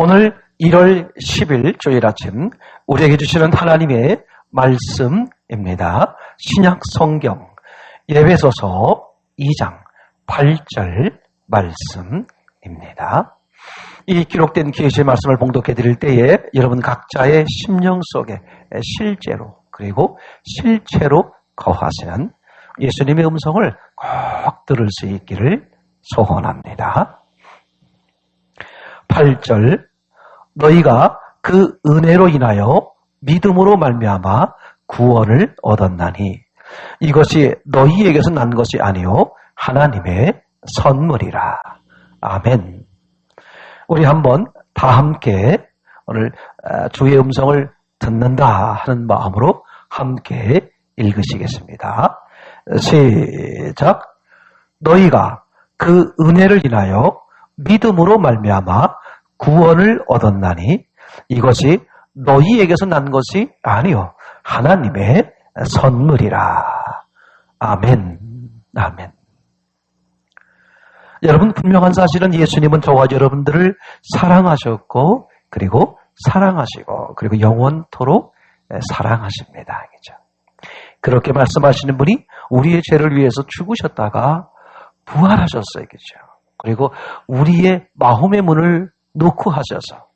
오늘 1월 10일 주일 아침 우리에게 주시는 하나님의 말씀입니다. 신약 성경 에베소서 2장 8절 말씀입니다. 이 기록된 계시의 말씀을 봉독해 드릴 때에 여러분 각자의 심령 속에 실제로 그리고 실체로 거하시는 예수님의 음성을 꼭 들을 수 있기를 소원합니다. 8절 너희가 그 은혜로 인하여 믿음으로 말미암아 구원을 얻었나니 이것이 너희에게서 난 것이 아니요 하나님의 선물이라. 아멘. 우리 한번 다 함께 오늘 주의 음성을 듣는다 하는 마음으로 함께 읽으시겠습니다. 시작. 너희가 그 은혜를 인하여 믿음으로 말미암아 구원을 얻었나니 이것이 너희에게서 난 것이 아니요 하나님의 선물이라. 아멘. 아멘. 여러분 분명한 사실은 예수님은 저와 여러분들을 사랑하셨고 그리고 사랑하시고 그리고 영원토록 사랑하십니다. 그죠? 그렇게 말씀하시는 분이 우리의 죄를 위해서 죽으셨다가 부활하셨어요. 그죠? 그리고 우리의 마음의 문을 놓고 하셔서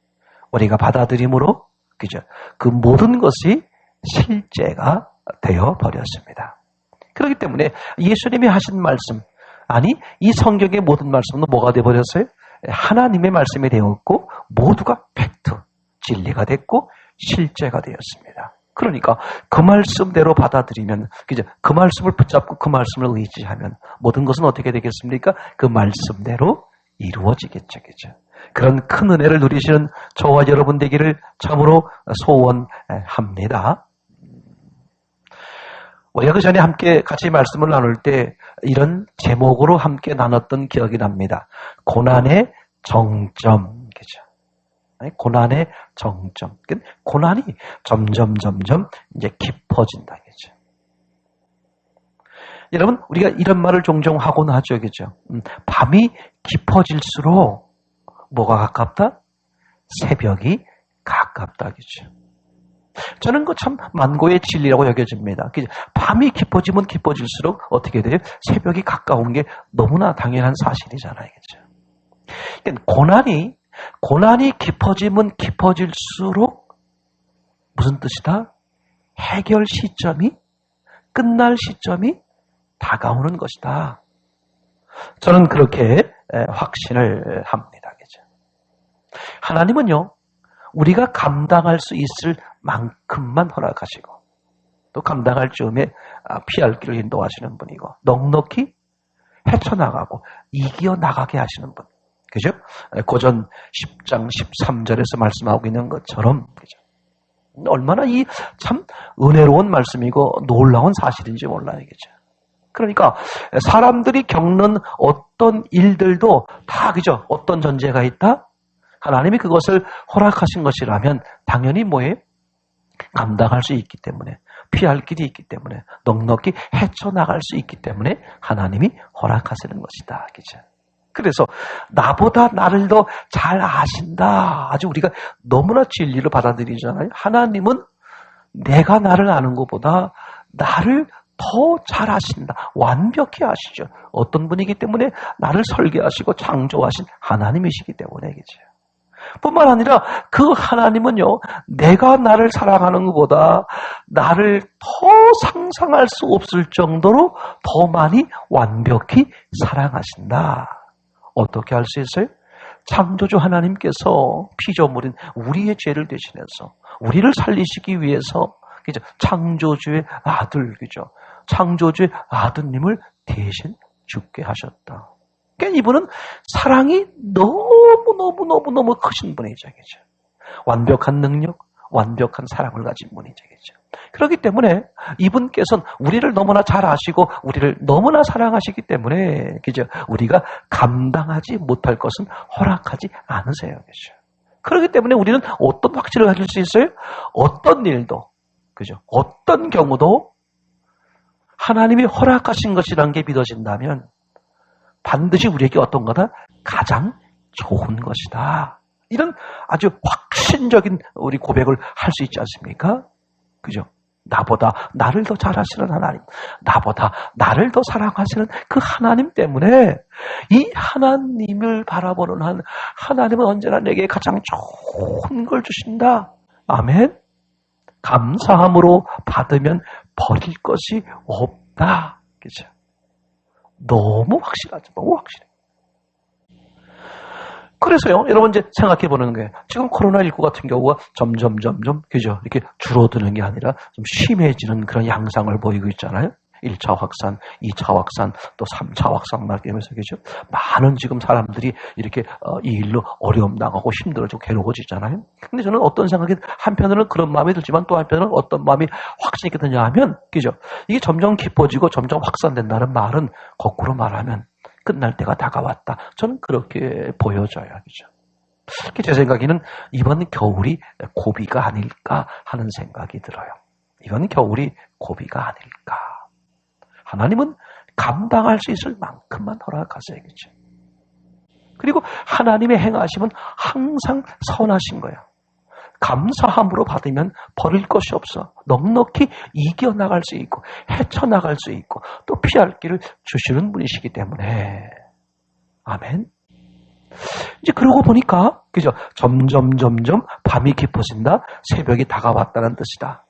우리가 받아들임으로 그죠? 그 모든 것이 실제가 되어 버렸습니다. 그렇기 때문에 예수님이 하신 말씀, 아니 이 성경의 모든 말씀은 뭐가 되어 버렸어요? 하나님의 말씀이 되었고 모두가 팩트, 진리가 됐고 실제가 되었습니다. 그러니까 그 말씀대로 받아들이면 그죠? 그 말씀을 붙잡고 그 말씀을 의지하면 모든 것은 어떻게 되겠습니까? 그 말씀대로 이루어지겠죠. 그죠? 그런 큰 은혜를 누리시는 저와 여러분 되기를 참으로 소원합니다. 우리가 그 전에 함께 같이 말씀을 나눌 때 이런 제목으로 함께 나눴던 기억이 납니다. 고난의 정점. 그죠? 고난의 정점. 고난이 점점 이제 깊어진다. 그죠? 여러분, 우리가 이런 말을 종종 하곤 하죠. 그죠? 밤이 깊어질수록 뭐가 가깝다? 새벽이 가깝다. 그죠? 저는 그 참 만고의 진리라고 여겨집니다. 그죠? 밤이 깊어지면 깊어질수록 어떻게 돼요? 새벽이 가까운 게 너무나 당연한 사실이잖아요. 그죠? 그러니까 고난이 깊어지면 깊어질수록 무슨 뜻이다? 해결 시점이, 끝날 시점이 다가오는 것이다. 저는 그렇게 확신을 합니다. 그죠? 하나님은요, 우리가 감당할 수 있을 만큼만 허락하시고 또 감당할 즈음에 피할 길을 인도하시는 분이고 넉넉히 헤쳐나가고 이겨나가게 하시는 분. 그죠? 고전 10장 13절에서 말씀하고 있는 것처럼 그죠? 얼마나 이 참 은혜로운 말씀이고 놀라운 사실인지 몰라요. 그죠? 그러니까 사람들이 겪는 어떤 일들도 다 그죠? 어떤 전제가 있다? 하나님이 그것을 허락하신 것이라면 당연히 뭐예요? 감당할 수 있기 때문에 피할 길이 있기 때문에 넉넉히 헤쳐나갈 수 있기 때문에 하나님이 허락하시는 것이다. 그죠? 그래서 나보다 나를 더 잘 아신다. 아주 우리가 너무나 진리를 받아들이잖아요. 하나님은 내가 나를 아는 것보다 나를 더 잘 아신다. 완벽히 아시죠. 어떤 분이기 때문에 나를 설계하시고 창조하신 하나님이시기 때문에 그죠? 뿐만 아니라 그 하나님은요, 내가 나를 사랑하는 것보다 나를 더 상상할 수 없을 정도로 더 많이 완벽히 사랑하신다. 어떻게 할 수 있어요? 창조주 하나님께서 피조물인 우리의 죄를 대신해서 우리를 살리시기 위해서 그죠? 창조주의 아들, 그죠? 창조주의 아드님을 대신 죽게 하셨다. 그러니까 이분은 사랑이 너무 크신 분이죠. 그죠? 완벽한 능력, 완벽한 사랑을 가진 분이죠. 그죠? 그렇기 때문에 이분께서는 우리를 너무나 잘 아시고 우리를 너무나 사랑하시기 때문에 그죠? 우리가 감당하지 못할 것은 허락하지 않으세요. 그죠? 그렇기 때문에 우리는 어떤 확신을 가질 수 있어요? 어떤 일도 그죠? 어떤 경우도 하나님이 허락하신 것이라는 게 믿어진다면 반드시 우리에게 어떤 거다? 가장 좋은 것이다. 이런 아주 확신적인 우리 고백을 할 수 있지 않습니까? 그죠? 나보다 나를 더 잘하시는 하나님, 나보다 나를 더 사랑하시는 그 하나님 때문에 이 하나님을 바라보는 하나님은 언제나 내게 가장 좋은 걸 주신다. 아멘. 감사함으로 받으면 버릴 것이 없다. 그죠? 너무 확실하죠. 너무 확실해. 그래서요, 여러분 이제 생각해 보는 거예요. 지금 코로나19 같은 경우가 점점, 그죠? 이렇게 줄어드는 게 아니라 좀 심해지는 그런 양상을 보이고 있잖아요. 1차 확산, 2차 확산, 또 3차 확산 말하면서, 그죠? 많은 지금 사람들이 이렇게 이 일로 어려움 당하고 힘들어지고 괴로워지잖아요. 근데 저는 어떤 생각이, 한편으로는 그런 마음이 들지만 또 한편으로는 어떤 마음이 확신이 있게 드냐 하면, 그죠? 이게 점점 깊어지고 점점 확산된다는 말은 거꾸로 말하면 끝날 때가 다가왔다. 저는 그렇게 보여져요. 그죠? 제 생각에는 이번 겨울이 고비가 아닐까 하는 생각이 들어요. 이번 겨울이 고비가 아닐까. 하나님은 감당할 수 있을 만큼만 허락하셔야겠죠. 그리고 하나님의 행하심은 항상 선하신 거예요. 감사함으로 받으면 버릴 것이 없어. 넉넉히 이겨나갈 수 있고 헤쳐나갈 수 있고 또 피할 길을 주시는 분이시기 때문에 아멘. 이제 그러고 보니까 그죠? 점점 밤이 깊어진다. 새벽이 다가왔다는 뜻이다.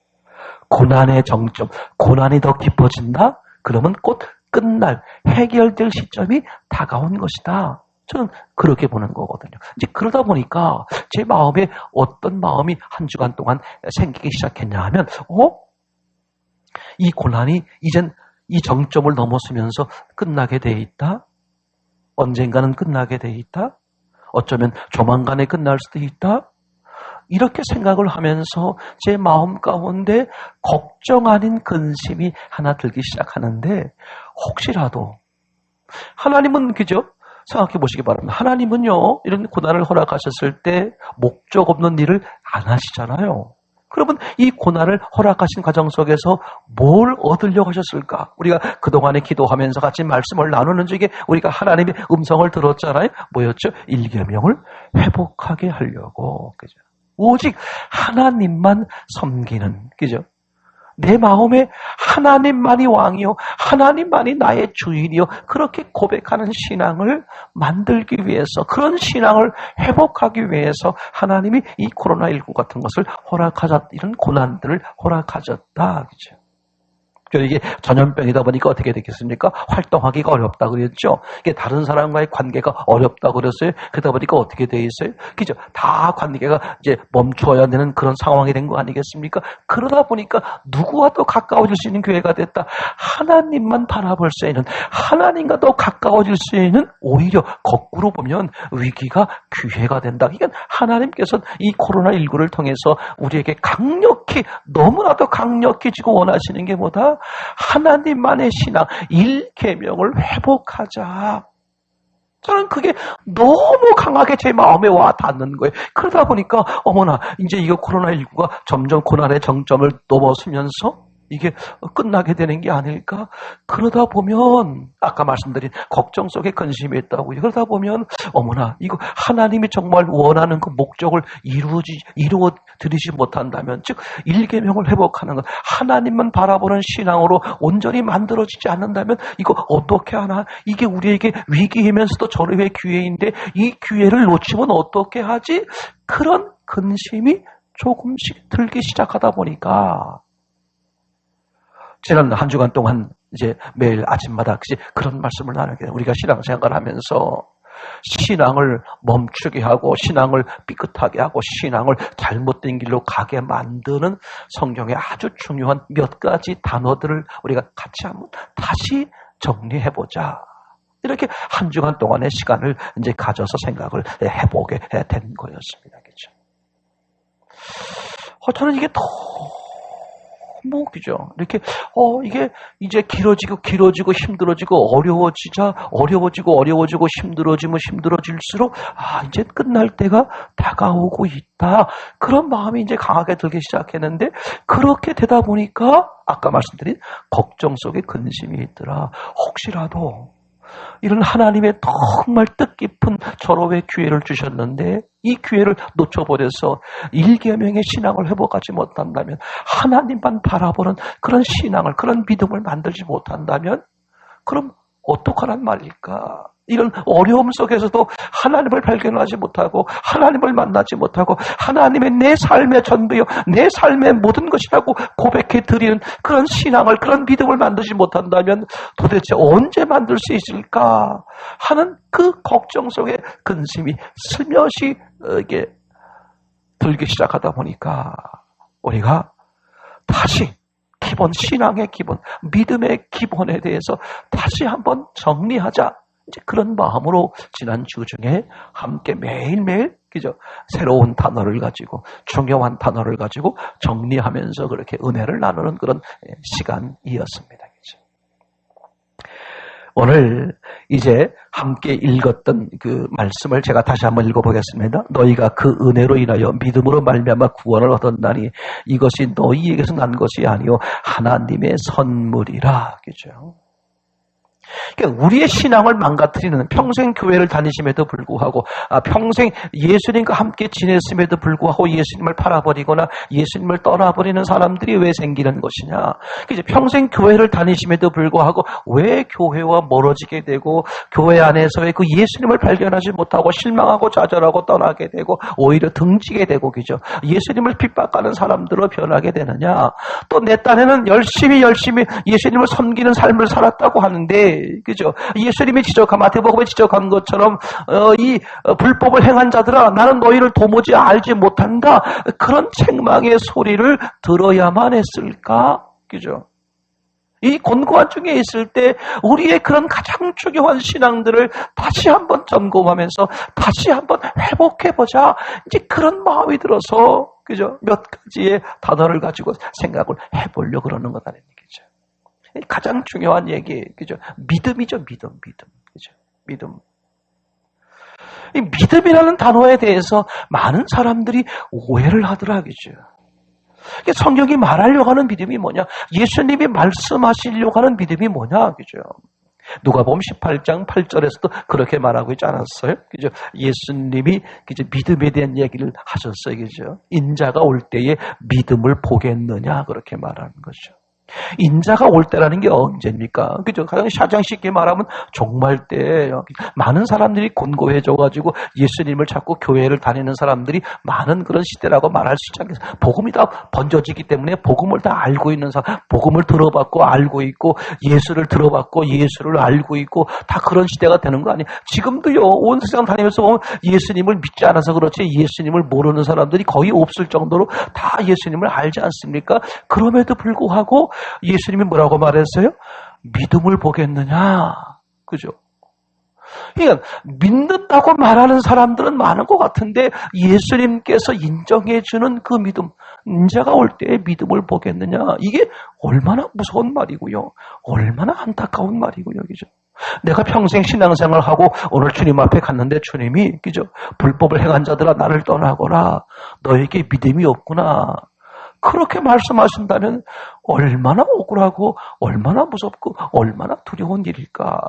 고난의 정점, 고난이 더 깊어진다. 그러면 곧 끝날 해결될 시점이 다가온 것이다. 저는 그렇게 보는 거거든요. 이제 그러다 보니까 제 마음에 어떤 마음이 한 주간 동안 생기기 시작했냐 하면, 이 고난이 이젠 이 정점을 넘어서면서 끝나게 돼 있다? 언젠가는 끝나게 돼 있다? 어쩌면 조만간에 끝날 수도 있다? 이렇게 생각을 하면서 제 마음 가운데 걱정 아닌 근심이 하나 들기 시작하는데, 혹시라도 하나님은 그죠? 생각해 보시기 바랍니다. 하나님은요, 이런 고난을 허락하셨을 때 목적 없는 일을 안 하시잖아요. 그러면 이 고난을 허락하신 과정 속에서 뭘 얻으려고 하셨을까? 우리가 그동안에 기도하면서 같이 말씀을 나누는 중에 우리가 하나님의 음성을 들었잖아요. 뭐였죠? 일계명을 회복하게 하려고. 그죠? 오직 하나님만 섬기는, 그죠? 내 마음에 하나님만이 왕이요, 하나님만이 나의 주인이요, 그렇게 고백하는 신앙을 만들기 위해서, 그런 신앙을 회복하기 위해서 하나님이 이 코로나19 같은 것을 허락하셨다, 이런 고난들을 허락하셨다. 그죠? 이게 전염병이다 보니까 어떻게 되겠습니까? 활동하기가 어렵다 그랬죠. 이게 다른 사람과의 관계가 어렵다 그랬어요. 그러다 보니까 어떻게 돼 있어요? 그죠? 다 관계가 이제 멈추어야 되는 그런 상황이 된 거 아니겠습니까? 그러다 보니까 누구와 더 가까워질 수 있는 교회가 됐다. 하나님만 바라볼 수 있는, 하나님과 더 가까워질 수 있는, 오히려 거꾸로 보면 위기가 기회가 된다. 이건 하나님께서 이 코로나19를 통해서 우리에게 강력히, 너무나도 강력히 지금 원하시는 게 뭐다? 하나님만의 신앙, 일계명을 회복하자. 저는 그게 너무 강하게 제 마음에 와 닿는 거예요. 그러다 보니까 어머나 이제 이거 코로나19가 점점 고난의 정점을 넘어서면서 이게 끝나게 되는 게 아닐까? 그러다 보면 아까 말씀드린 걱정 속에 근심이 있다고요. 그러다 보면 어머나 이거 하나님이 정말 원하는 그 목적을 이루어 드리지 못한다면, 즉 일계명을 회복하는 것, 하나님만 바라보는 신앙으로 온전히 만들어지지 않는다면 이거 어떻게 하나? 이게 우리에게 위기이면서도 절호의 기회인데 이 기회를 놓치면 어떻게 하지? 그런 근심이 조금씩 들기 시작하다 보니까 지난 한 주간 동안 이제 매일 아침마다 그런 말씀을 나누게 돼요. 우리가 신앙생활을 하면서 신앙을 멈추게 하고 신앙을 삐끗하게 하고 신앙을 잘못된 길로 가게 만드는 성경의 아주 중요한 몇 가지 단어들을 우리가 같이 한번 다시 정리해보자. 이렇게 한 주간 동안의 시간을 이제 가져서 생각을 해보게 된 거였습니다. 그죠? 저는 이게 그죠? 이렇게, 이게 이제 길어지고 힘들어지고 어려워지고 힘들어지면 힘들어질수록, 이제 끝날 때가 다가오고 있다. 그런 마음이 이제 강하게 들기 시작했는데, 그렇게 되다 보니까, 아까 말씀드린 걱정 속에 근심이 있더라. 혹시라도 이런 하나님의 정말 뜻깊은 절호의 기회를 주셨는데 이 기회를 놓쳐버려서 일계명의 신앙을 회복하지 못한다면, 하나님만 바라보는 그런 신앙을, 그런 믿음을 만들지 못한다면 그럼 어떡하란 말일까? 이런 어려움 속에서도 하나님을 발견하지 못하고 하나님을 만나지 못하고 하나님의 내 삶의 전부요, 내 삶의 모든 것이라고 고백해 드리는 그런 신앙을, 그런 믿음을 만들지 못한다면 도대체 언제 만들 수 있을까 하는 그 걱정 속에 근심이 슬며시 이게 들기 시작하다 보니까 우리가 다시 기본, 신앙의 기본, 믿음의 기본에 대해서 다시 한번 정리하자, 이제 그런 마음으로 지난 주 중에 함께 매일매일 그죠? 새로운 단어를 가지고, 중요한 단어를 가지고 정리하면서 그렇게 은혜를 나누는 그런 시간이었습니다. 그죠? 오늘 이제 함께 읽었던 그 말씀을 제가 다시 한번 읽어보겠습니다. 너희가 그 은혜로 인하여 믿음으로 말미암아 구원을 얻었나니 이것이 너희에게서 난 것이 아니요 하나님의 선물이라. 그죠? 그러니까 우리의 신앙을 망가뜨리는, 평생 교회를 다니심에도 불구하고, 평생 예수님과 함께 지냈음에도 불구하고 예수님을 팔아버리거나 예수님을 떠나버리는 사람들이 왜 생기는 것이냐. 이제 평생 교회를 다니심에도 불구하고 왜 교회와 멀어지게 되고 교회 안에서의 그 예수님을 발견하지 못하고 실망하고 좌절하고 떠나게 되고 오히려 등지게 되고, 그죠? 예수님을 핍박하는 사람들로 변하게 되느냐. 또 내 딴에는 열심히 예수님을 섬기는 삶을 살았다고 하는데, 그죠? 예수님이 지적한, 마태복음에 지적한 것처럼 이 불법을 행한 자들아 나는 너희를 도무지 알지 못한다, 그런 책망의 소리를 들어야만 했을까? 그죠? 이 곤고한 중에 있을 때 우리의 그런 가장 중요한 신앙들을 다시 한번 점검하면서 다시 한번 회복해보자, 이제 그런 마음이 들어서, 그죠? 몇 가지의 단어를 가지고 생각을 해보려고 그러는 것 아닙니까? 가장 중요한 얘기, 그죠? 믿음이죠, 믿음. 그죠? 믿음. 이 믿음이라는 단어에 대해서 많은 사람들이 오해를 하더라, 그죠? 성경이 말하려고 하는 믿음이 뭐냐? 예수님이 말씀하시려고 하는 믿음이 뭐냐, 그죠? 누가복음 18장 8절에서도 그렇게 말하고 있지 않았어요? 그죠? 예수님이 그죠? 믿음에 대한 얘기를 하셨어요, 그죠? 인자가 올 때에 믿음을 보겠느냐, 그렇게 말하는 거죠. 인자가 올 때라는 게 언제입니까? 그죠? 가장 가장 쉽게 말하면 종말 때예요. 많은 사람들이 곤고해져가지고 예수님을 찾고 교회를 다니는 사람들이 많은 그런 시대라고 말할 수 있지 않겠어요? 복음이 다 번져지기 때문에 복음을 다 알고 있는 사람, 복음을 들어봤고 알고 있고 예수를 들어봤고 예수를 알고 있고 다 그런 시대가 되는 거 아니에요? 지금도요, 온 세상 다니면서 보면 예수님을 믿지 않아서 그렇지 예수님을 모르는 사람들이 거의 없을 정도로 다 예수님을 알지 않습니까? 그럼에도 불구하고 예수님이 뭐라고 말했어요? 믿음을 보겠느냐. 그죠? 그러니까 믿는다고 말하는 사람들은 많은 것 같은데 예수님께서 인정해주는 그 믿음, 인자가 올 때의 믿음을 보겠느냐. 이게 얼마나 무서운 말이고요. 얼마나 안타까운 말이고요. 그죠? 내가 평생 신앙생활을 하고 오늘 주님 앞에 갔는데 주님이, 그죠? 불법을 행한 자들아 나를 떠나거라. 너에게 믿음이 없구나. 그렇게 말씀하신다면 얼마나 억울하고 얼마나 무섭고 얼마나 두려운 일일까.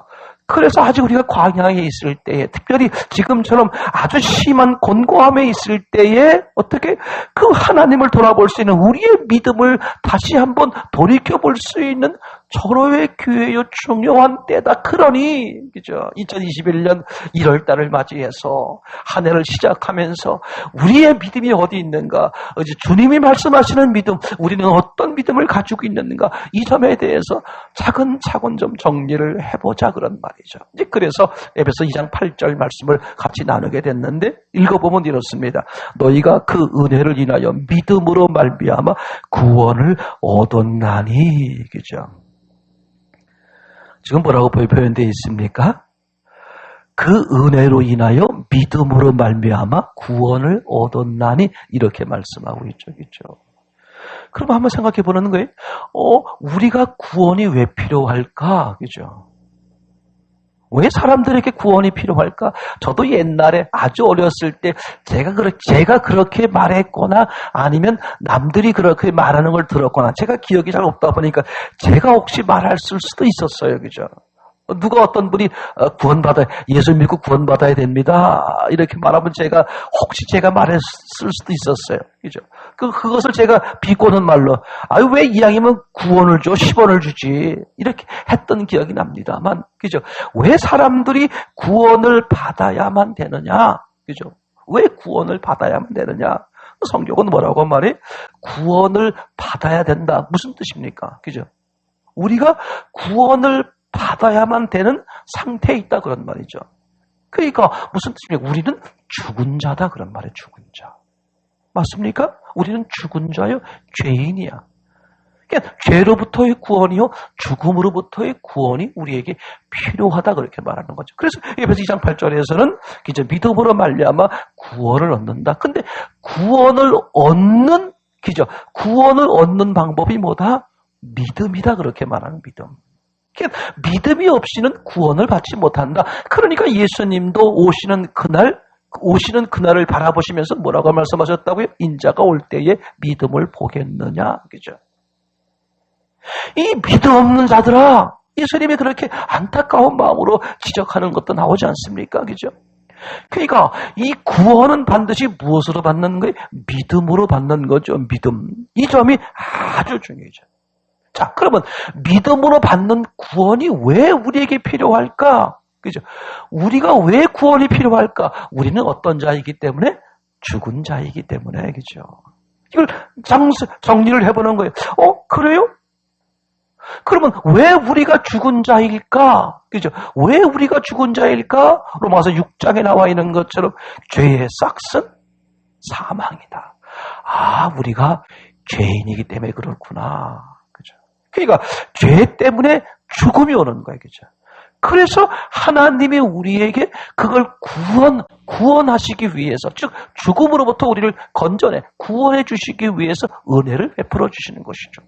그래서 아직 우리가 광야에 있을 때에, 특별히 지금처럼 아주 심한 곤고함에 있을 때에 어떻게 그 하나님을 돌아볼 수 있는 우리의 믿음을 다시 한번 돌이켜볼 수 있는 절호의 기회요, 중요한 때다. 그러니 그죠? 2021년 1월 달을 맞이해서 한 해를 시작하면서 우리의 믿음이 어디 있는가, 이제 주님이 말씀하시는 믿음, 우리는 어떤 믿음을 가지고 있는가, 이 점에 대해서 차근차근 좀 정리를 해보자, 그런 말이죠. 이제 그래서 에베소 2장 8절 말씀을 같이 나누게 됐는데, 읽어보면 이렇습니다. 너희가 그 은혜를 인하여 믿음으로 말미암아 구원을 얻었나니. 그죠? 지금 뭐라고 표현되어 있습니까? 그 은혜로 인하여 믿음으로 말미암아 구원을 얻었나니, 이렇게 말씀하고 있죠. 그렇죠? 그럼 한번 생각해 보는 거예요. 우리가 구원이 왜 필요할까? 그죠? 왜 사람들에게 구원이 필요할까? 저도 옛날에 아주 어렸을 때 제가 그렇게 말했거나 아니면 남들이 그렇게 말하는 걸 들었거나, 제가 기억이 잘 없다 보니까 제가 혹시 말할 수도 있었어요. 그죠? 누가 어떤 분이 예수 믿고 구원받아야 됩니다. 이렇게 말하면 혹시 제가 말했을 수도 있었어요. 그죠? 그것을 제가 비꼬는 말로, 왜 이왕이면 구원을 줘, 10원을 주지. 이렇게 했던 기억이 납니다만, 그죠? 왜 사람들이 구원을 받아야만 되느냐? 그죠? 왜 구원을 받아야만 되느냐? 성경은 뭐라고 말해? 구원을 받아야 된다. 무슨 뜻입니까? 그죠? 우리가 구원을 받아야만 되는 상태에 있다 그런 말이죠. 그러니까 무슨 뜻입니까? 우리는 죽은 자다 그런 말이에요. 죽은 자. 맞습니까? 우리는 죽은 자요. 죄인이야. 그러니까 죄로부터의 구원이요. 죽음으로부터의 구원이 우리에게 필요하다 그렇게 말하는 거죠. 그래서 에베소 2장 8절에서는 이제 믿음으로 말미암아 구원을 얻는다. 근데 구원을 얻는 방법이 뭐다? 믿음이다 그렇게 말하는 믿음. 믿음이 없이는 구원을 받지 못한다. 그러니까 예수님도 오시는 그날을 바라보시면서 뭐라고 말씀하셨다고요? 인자가 올 때에 믿음을 보겠느냐. 그죠? 이 믿음 없는 자들아, 예수님이 그렇게 안타까운 마음으로 지적하는 것도 나오지 않습니까? 그죠? 그러니까 이 구원은 반드시 무엇으로 받는 거예요? 믿음으로 받는 거죠. 믿음. 이 점이 아주 중요하죠. 자, 그러면 믿음으로 받는 구원이 왜 우리에게 필요할까? 그죠? 우리가 왜 구원이 필요할까? 우리는 어떤 자이기 때문에? 죽은 자이기 때문에, 그죠? 이걸 정리를 해보는 거예요. 그래요? 그러면 왜 우리가 죽은 자일까? 그죠? 왜 우리가 죽은 자일까? 로마서 6장에 나와 있는 것처럼 죄의 싹은 사망이다. 우리가 죄인이기 때문에 그렇구나. 그러니까 죄 때문에 죽음이 오는 거예요. 그죠? 그래서 하나님이 우리에게 그걸 구원하시기 위해서, 즉 죽음으로부터 우리를 건져내 구원해 주시기 위해서 은혜를 베풀어 주시는 것이죠.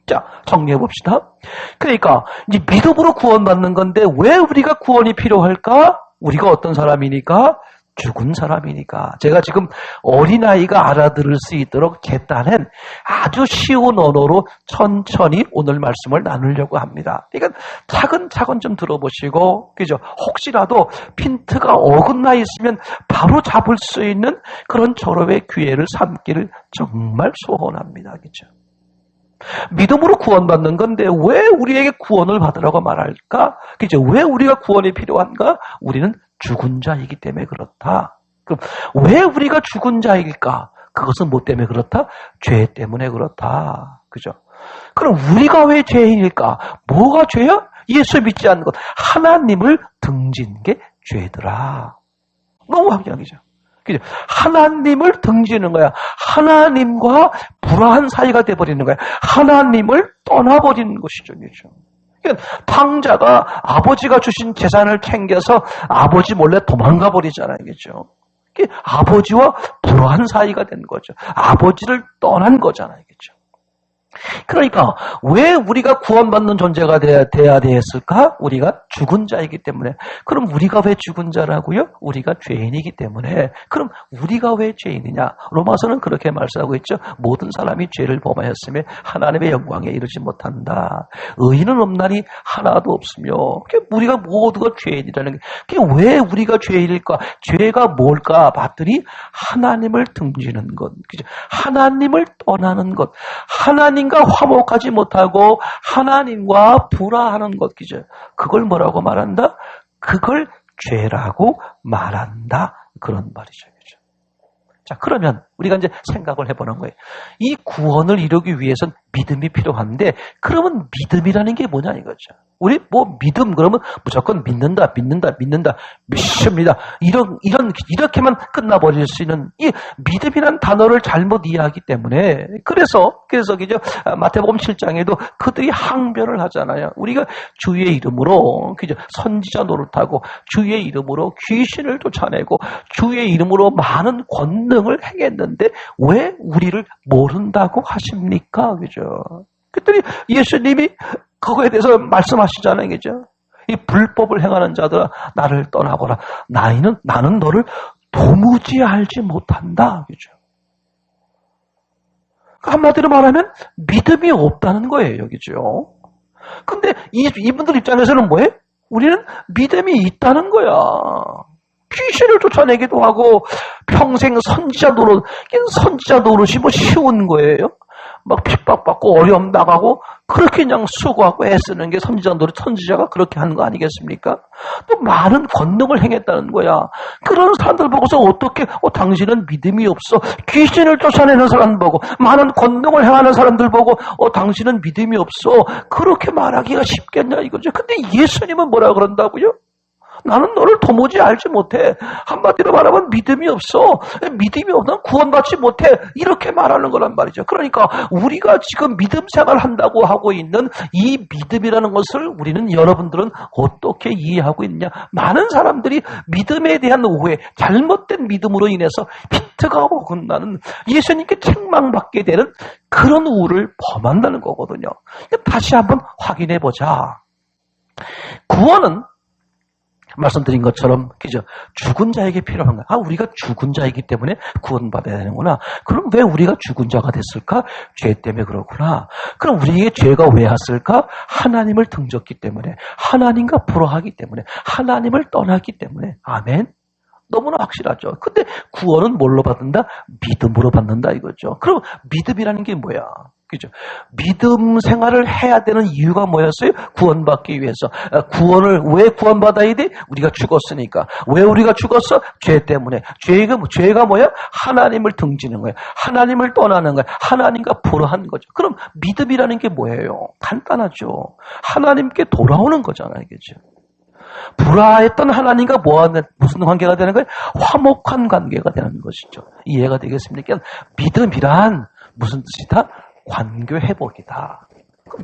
자, 정리해 봅시다. 그러니까 이제 믿음으로 구원받는 건데 왜 우리가 구원이 필요할까? 우리가 어떤 사람이니까? 죽은 사람이니까. 제가 지금 어린아이가 알아들을 수 있도록 계단은 아주 쉬운 언어로 천천히 오늘 말씀을 나누려고 합니다. 그러니까 차근차근 좀 들어보시고, 그죠? 혹시라도 핀트가 어긋나 있으면 바로 잡을 수 있는 그런 졸업의 기회를 삼기를 정말 소원합니다. 그죠? 믿음으로 구원받는 건데 왜 우리에게 구원을 받으라고 말할까? 그죠? 왜 우리가 구원이 필요한가? 우리는 죽은 자이기 때문에 그렇다. 그럼 왜 우리가 죽은 자일까? 그것은 뭐 때문에 그렇다? 죄 때문에 그렇다. 그죠? 그럼 우리가 왜 죄인일까? 뭐가 죄야? 예수 믿지 않는 것. 하나님을 등진 게 죄더라. 너무 확연하죠. 그죠? 하나님을 등지는 거야. 하나님과 불화한 사이가 돼버리는 거야. 하나님을 떠나버리는 것이죠. 그죠? 탕자가 아버지가 주신 재산을 챙겨서 아버지 몰래 도망가 버리잖아요. 그죠? 아버지와 불화한 사이가 된 거죠. 아버지를 떠난 거잖아요. 그죠? 그러니까 왜 우리가 구원받는 존재가 돼야 됐을까? 우리가 죽은 자이기 때문에. 그럼 우리가 왜 죽은 자라고요? 우리가 죄인이기 때문에. 그럼 우리가 왜 죄인이냐? 로마서는 그렇게 말씀하고 있죠. 모든 사람이 죄를 범하였으며 하나님의 영광에 이르지 못한다. 의인은 없나니 하나도 없으며. 우리가 모두가 죄인이라는 게. 그게 왜 우리가 죄인일까? 죄가 뭘까? 봤더니 하나님을 등지는 것. 하나님을 떠나는 것. 하나님과 화목하지 못하고 하나님과 불화하는 것. 그걸 뭐라고 말한다? 그걸 죄라고 말한다. 그런 말이죠. 그죠? 자, 그러면 우리가 이제 생각을 해보는 거예요. 이 구원을 이루기 위해서는 믿음이 필요한데, 그러면 믿음이라는 게 뭐냐 이거죠. 우리 믿음 그러면 무조건 믿는다, 믿습니다. 이렇게만 끝나버릴 수 있는 이 믿음이라는 단어를 잘못 이해하기 때문에 그래서 그죠? 마태복음 7장에도 그들이 항변을 하잖아요. 우리가 주의 이름으로 그죠? 선지자 노릇하고 주의 이름으로 귀신을 쫓아내고 주의 이름으로 많은 권능을 행했는데 왜 우리를 모른다고 하십니까? 그죠? 그랬더니 예수님이 그거에 대해서 말씀하시잖아요. 그죠? 이 불법을 행하는 자들아 나를 떠나거라. 나는 너를 도무지 알지 못한다. 그죠? 한마디로 말하면 믿음이 없다는 거예요. 그죠? 근데 이분들 입장에서는 뭐예요? 우리는 믿음이 있다는 거야. 귀신을 쫓아내기도 하고 평생 선지자 노릇이 뭐 쉬운 거예요? 막 핍박받고 어려움 나가고 그렇게 그냥 수고하고 애쓰는 게 선지자가 그렇게 하는 거 아니겠습니까? 또 많은 권능을 행했다는 거야. 그런 사람들 보고서 어떻게 당신은 믿음이 없어. 귀신을 쫓아내는 사람 보고 많은 권능을 행하는 사람들 보고 당신은 믿음이 없어. 그렇게 말하기가 쉽겠냐 이거죠. 근데 예수님은 뭐라 그런다고요? 나는 너를 도무지 알지 못해. 한마디로 말하면 믿음이 없어. 믿음이 없으면 구원받지 못해. 이렇게 말하는 거란 말이죠. 그러니까 우리가 지금 믿음 생활을 한다고 하고 있는 이 믿음이라는 것을 우리는 여러분들은 어떻게 이해하고 있느냐. 많은 사람들이 믿음에 대한 오해, 잘못된 믿음으로 인해서 비트가 어긋나는 예수님께 책망받게 되는 그런 우를 범한다는 거거든요. 다시 한번 확인해 보자. 구원은 말씀드린 것처럼, 그죠? 죽은 자에게 필요한가? 우리가 죽은 자이기 때문에 구원받아야 되는구나. 그럼 왜 우리가 죽은 자가 됐을까? 죄 때문에 그렇구나. 그럼 우리에게 죄가 왜 왔을까? 하나님을 등졌기 때문에, 하나님과 불화하기 때문에, 하나님을 떠났기 때문에. 아멘? 너무나 확실하죠. 근데 구원은 뭘로 받는다? 믿음으로 받는다 이거죠. 그럼 믿음이라는 게 뭐야? 그죠? 믿음 생활을 해야 되는 이유가 뭐였어요? 구원받기 위해서. 구원을 왜 구원받아야 돼? 우리가 죽었으니까. 왜 우리가 죽었어? 죄 때문에. 죄가 뭐야? 하나님을 등지는 거예요. 하나님을 떠나는 거예요. 하나님과 불화한 거죠. 그럼 믿음이라는 게 뭐예요? 간단하죠. 하나님께 돌아오는 거잖아요. 그죠? 불화했던 하나님과 무슨 관계가 되는 거예요? 화목한 관계가 되는 것이죠. 이해가 되겠습니까? 믿음이란 무슨 뜻이다? 관계 회복이다.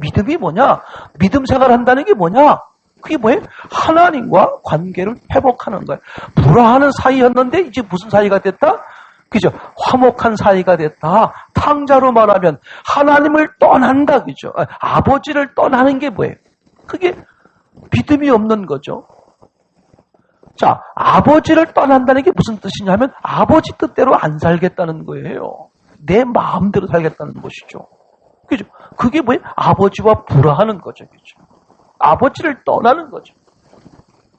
믿음이 뭐냐? 믿음 생활한다는 게 뭐냐? 그게 뭐예요? 하나님과 관계를 회복하는 거예요. 불화하는 사이였는데 이제 무슨 사이가 됐다? 그죠? 화목한 사이가 됐다. 탕자로 말하면 하나님을 떠난다. 그죠? 아버지를 떠나는 게 뭐예요? 그게 믿음이 없는 거죠. 자, 아버지를 떠난다는 게 무슨 뜻이냐면 아버지 뜻대로 안 살겠다는 거예요. 내 마음대로 살겠다는 것이죠. 그죠? 그게 뭐예요? 아버지와 불화하는 거죠. 그죠? 아버지를 떠나는 거죠.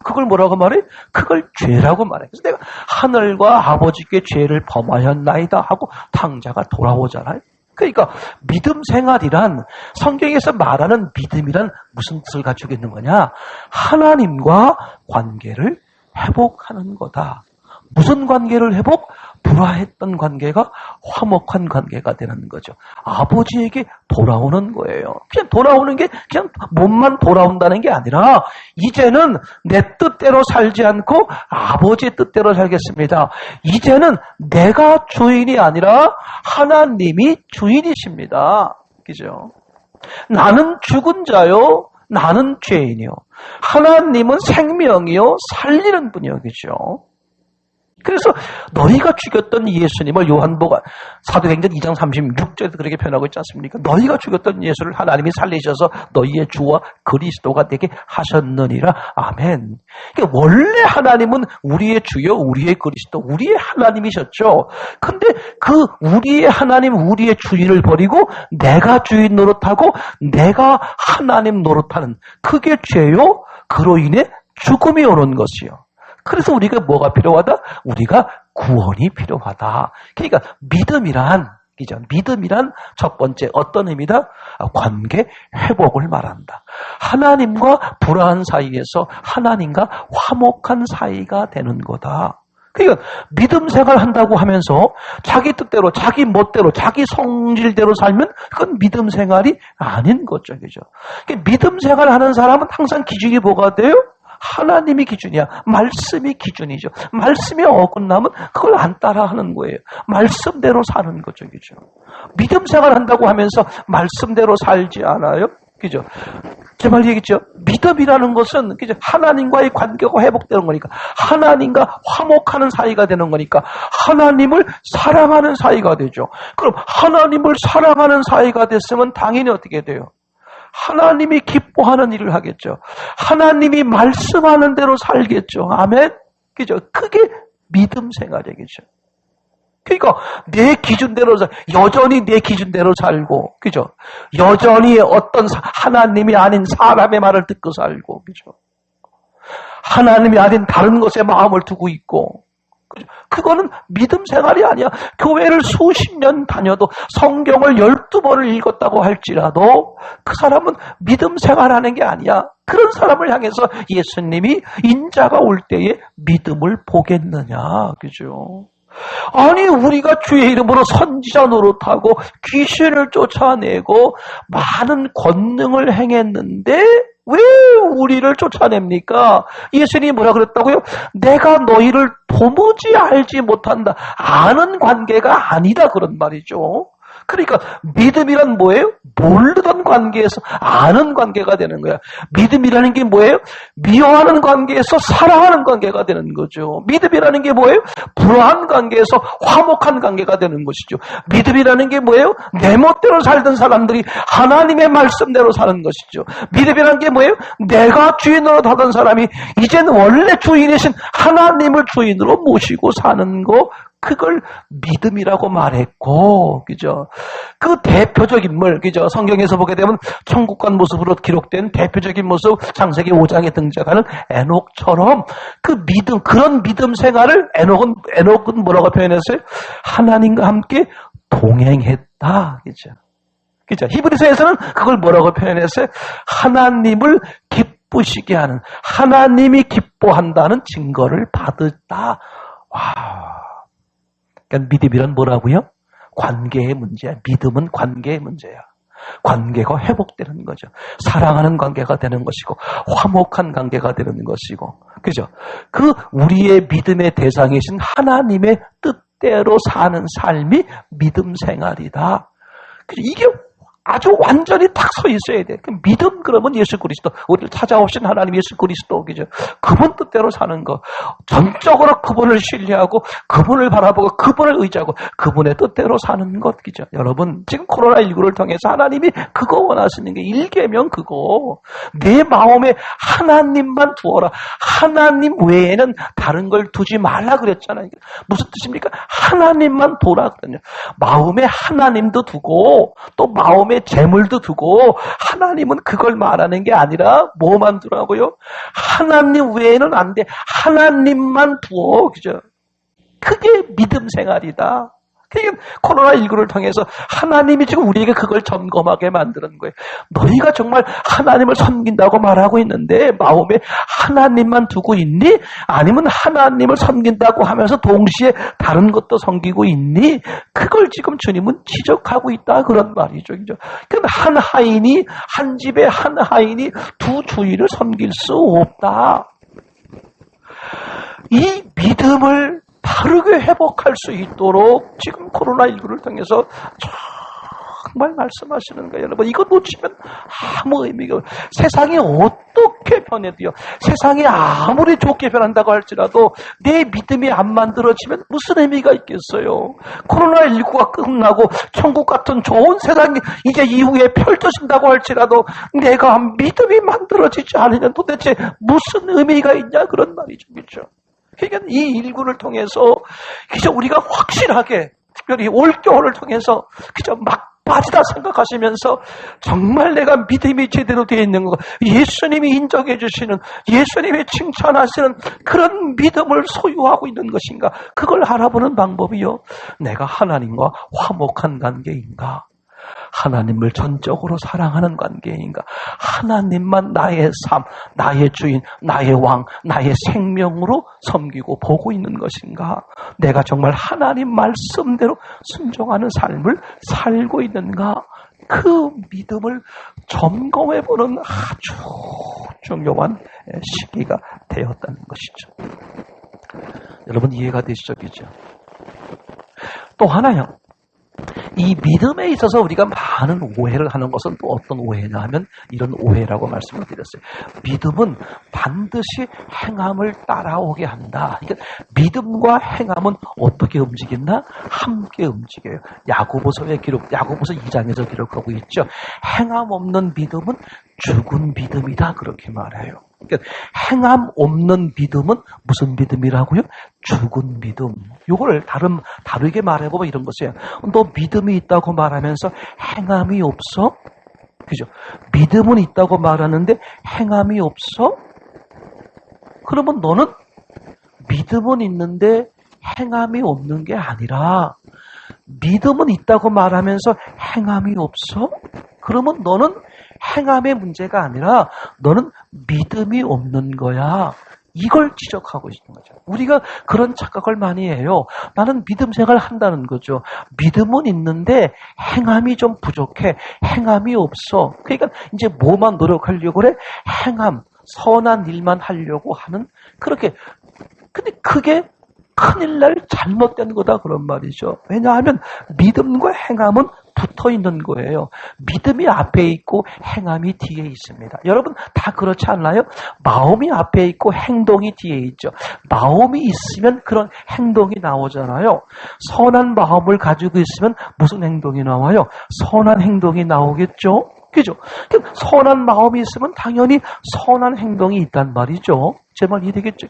그걸 뭐라고 말해? 그걸 죄라고 말해. 그래서 내가 하늘과 아버지께 죄를 범하였나이다 하고 탕자가 돌아오잖아요. 그러니까 믿음 생활이란 성경에서 말하는 믿음이란 무슨 뜻을 가지고 있는 거냐? 하나님과 관계를 회복하는 거다. 무슨 관계를 회복? 불화했던 관계가 화목한 관계가 되는 거죠. 아버지에게 돌아오는 거예요. 그냥 돌아오는 게 그냥 몸만 돌아온다는 게 아니라 이제는 내 뜻대로 살지 않고 아버지의 뜻대로 살겠습니다. 이제는 내가 주인이 아니라 하나님이 주인이십니다. 그죠? 나는 죽은 자요. 나는 죄인이요. 하나님은 생명이요. 살리는 분이요. 그죠? 그래서 너희가 죽였던 예수님을 요한복음 사도행전 2장 36절에도 그렇게 표현하고 있지 않습니까? 너희가 죽였던 예수를 하나님이 살리셔서 너희의 주와 그리스도가 되게 하셨느니라. 아멘. 그러니까 원래 하나님은 우리의 주요, 우리의 그리스도, 우리의 하나님이셨죠. 근데 그 우리의 하나님, 우리의 주인을 버리고 내가 주인 노릇하고 내가 하나님 노릇하는 그게 죄요. 그로 인해 죽음이 오는 것이요. 그래서 우리가 뭐가 필요하다? 우리가 구원이 필요하다. 그러니까 믿음이란 첫 번째 어떤 의미다? 관계 회복을 말한다. 하나님과 불화한 사이에서 하나님과 화목한 사이가 되는 거다. 그러니까 믿음 생활 한다고 하면서 자기 뜻대로, 자기 멋대로, 자기 성질대로 살면 그건 믿음 생활이 아닌 거죠. 그죠? 그러니까 믿음 생활 하는 사람은 항상 기준이 뭐가 돼요? 하나님이 기준이야. 말씀이 기준이죠. 말씀이 어긋나면 그걸 안 따라하는 거예요. 말씀대로 사는 거죠. 그죠? 믿음 생활 한다고 하면서 말씀대로 살지 않아요. 그죠? 제 말 얘기했죠. 믿음이라는 것은 그죠? 하나님과의 관계가 회복되는 거니까 하나님과 화목하는 사이가 되는 거니까 하나님을 사랑하는 사이가 되죠. 그럼 하나님을 사랑하는 사이가 됐으면 당연히 어떻게 돼요? 하나님이 기뻐하는 일을 하겠죠. 하나님이 말씀하는 대로 살겠죠. 아멘? 그죠? 그게 믿음 생활이겠죠. 그러니까 내 기준대로 여전히 내 기준대로 살고, 그죠? 여전히 어떤 하나님이 아닌 사람의 말을 듣고 살고, 그죠? 하나님이 아닌 다른 것에 마음을 두고 있고, 그거는 믿음 생활이 아니야. 교회를 수십 년 다녀도 성경을 12번을 읽었다고 할지라도 그 사람은 믿음 생활하는 게 아니야. 그런 사람을 향해서 예수님이 인자가 올 때에 믿음을 보겠느냐. 그죠? 아니, 우리가 주의 이름으로 선지자 노릇하고 귀신을 쫓아내고 많은 권능을 행했는데 왜 우리를 쫓아냅니까? 예수님이 뭐라 그랬다고요? 내가 너희를 도무지 알지 못한다. 아는 관계가 아니다. 그런 말이죠. 그러니까 믿음이란 뭐예요? 모르던 관계에서 아는 관계가 되는 거야. 믿음이라는 게 뭐예요? 미워하는 관계에서 사랑하는 관계가 되는 거죠. 믿음이라는 게 뭐예요? 불화한 관계에서 화목한 관계가 되는 것이죠. 믿음이라는 게 뭐예요? 내 멋대로 살던 사람들이 하나님의 말씀대로 사는 것이죠. 믿음이라는 게 뭐예요? 내가 주인으로 하던 사람이 이제는 원래 주인이신 하나님을 주인으로 모시고 사는 거, 그걸 믿음이라고 말했고, 그죠? 그 대표적인 인물, 그죠? 성경에서 보게 되면 천국 간 모습으로 기록된 대표적인 모습, 창세기 5장에 등장하는 에녹처럼 그 믿음, 그런 믿음 생활을 에녹은 뭐라고 표현했어요? 하나님과 함께 동행했다, 그죠? 그죠? 히브리서에서는 그걸 뭐라고 표현했어요? 하나님을 기쁘시게 하는, 하나님이 기뻐한다는 증거를 받았다. 와. 그러니까 믿음이란 뭐라고요? 관계의 문제야. 믿음은 관계의 문제야. 관계가 회복되는 거죠. 사랑하는 관계가 되는 것이고 화목한 관계가 되는 것이고, 그죠? 그 우리의 믿음의 대상이신 하나님의 뜻대로 사는 삶이 믿음 생활이다. 이게 아주 완전히 딱 서 있어야 돼. 믿음 그러면 예수 그리스도, 우리를 찾아오신 하나님 예수 그리스도, 그죠? 그분 뜻대로 사는 거. 전적으로 그분을 신뢰하고 그분을 바라보고 그분을 의지하고 그분의 뜻대로 사는 것, 그죠? 여러분, 지금 코로나19를 통해서 하나님이 그거 원하시는 게 1계명 그거. 내 마음에 하나님만 두어라. 하나님 외에는 다른 걸 두지 말라 그랬잖아요. 무슨 뜻입니까? 하나님만 두라 그랬거든요. 마음에 하나님도 두고 또 마음에 재물도 두고, 하나님은 그걸 말하는 게 아니라 뭐만 두라고요? 하나님 외에는 안 돼. 하나님만 두어. 그죠? 그게 믿음 생활이다. 그러니까 코로나19를 통해서 하나님이 지금 우리에게 그걸 점검하게 만드는 거예요. 너희가 정말 하나님을 섬긴다고 말하고 있는데 마음에 하나님만 두고 있니? 아니면 하나님을 섬긴다고 하면서 동시에 다른 것도 섬기고 있니? 그걸 지금 주님은 지적하고 있다, 그런 말이죠. 그럼 한 하인이, 한 집에 한 하인이 두 주인을 섬길 수 없다. 이 믿음을 바르게 회복할 수 있도록 지금 코로나19를 통해서 정말 말씀하시는 거예요. 여러분, 이거 놓치면 아무 의미가 없어요. 세상이 어떻게 변해도요, 세상이 아무리 좋게 변한다고 할지라도 내 믿음이 안 만들어지면 무슨 의미가 있겠어요. 코로나19가 끝나고 천국 같은 좋은 세상이 이제 이후에 펼쳐진다고 할지라도 내가 믿음이 만들어지지 않으면 도대체 무슨 의미가 있냐, 그런 말이죠. 그렇죠? 그러니까 이 일구를 통해서 그저 우리가 확실하게, 특별히 올겨울을 통해서 그저 막 빠지다 생각하시면서 정말 내가 믿음이 제대로 되어 있는 거, 예수님이 인정해 주시는, 예수님이 칭찬하시는 그런 믿음을 소유하고 있는 것인가, 그걸 알아보는 방법이요, 내가 하나님과 화목한 관계인가, 하나님을 전적으로 사랑하는 관계인가, 하나님만 나의 삶, 나의 주인, 나의 왕, 나의 생명으로 섬기고 보고 있는 것인가, 내가 정말 하나님 말씀대로 순종하는 삶을 살고 있는가, 그 믿음을 점검해보는 아주 중요한 시기가 되었다는 것이죠. 여러분, 이해가 되시죠? 그죠? 또 하나요, 이 믿음에 있어서 우리가 많은 오해를 하는 것은 또 어떤 오해냐 하면 이런 오해라고 말씀을 드렸어요. 믿음은 반드시 행함을 따라오게 한다. 그러니까 믿음과 행함은 어떻게 움직인다? 함께 움직여요. 야고보서의 기록, 야고보서 2장에서 기록하고 있죠. 행함 없는 믿음은 죽은 믿음이다, 그렇게 말해요. 그러니까 행함 없는 믿음은 무슨 믿음이라고요? 죽은 믿음. 이걸 다르게 말해보면 이런 것이에요. 너 믿음이 있다고 말하면서 행함이 없어? 그죠? 믿음은 있다고 말하는데 행함이 없어? 그러면 너는 믿음은 있는데 행함이 없는 게 아니라 믿음은 있다고 말하면서 행함이 없어? 그러면 너는 행함의 문제가 아니라 너는 믿음이 없는 거야. 이걸 지적하고 있는 거죠. 우리가 그런 착각을 많이 해요. 나는 믿음 생활을 한다는 거죠. 믿음은 있는데 행함이 좀 부족해. 행함이 없어. 그러니까 이제 뭐만 노력하려고 그래? 행함, 선한 일만 하려고 하는 그렇게. 근데 그게 큰일 날 잘못된 거다 그런 말이죠. 왜냐하면 믿음과 행함은 붙어 있는 거예요. 믿음이 앞에 있고 행함이 뒤에 있습니다. 여러분 다 그렇지 않나요? 마음이 앞에 있고 행동이 뒤에 있죠. 마음이 있으면 그런 행동이 나오잖아요. 선한 마음을 가지고 있으면 무슨 행동이 나와요? 선한 행동이 나오겠죠? 그죠? 선한 마음이 있으면 당연히 선한 행동이 있단 말이죠. 제 말 이해되겠죠?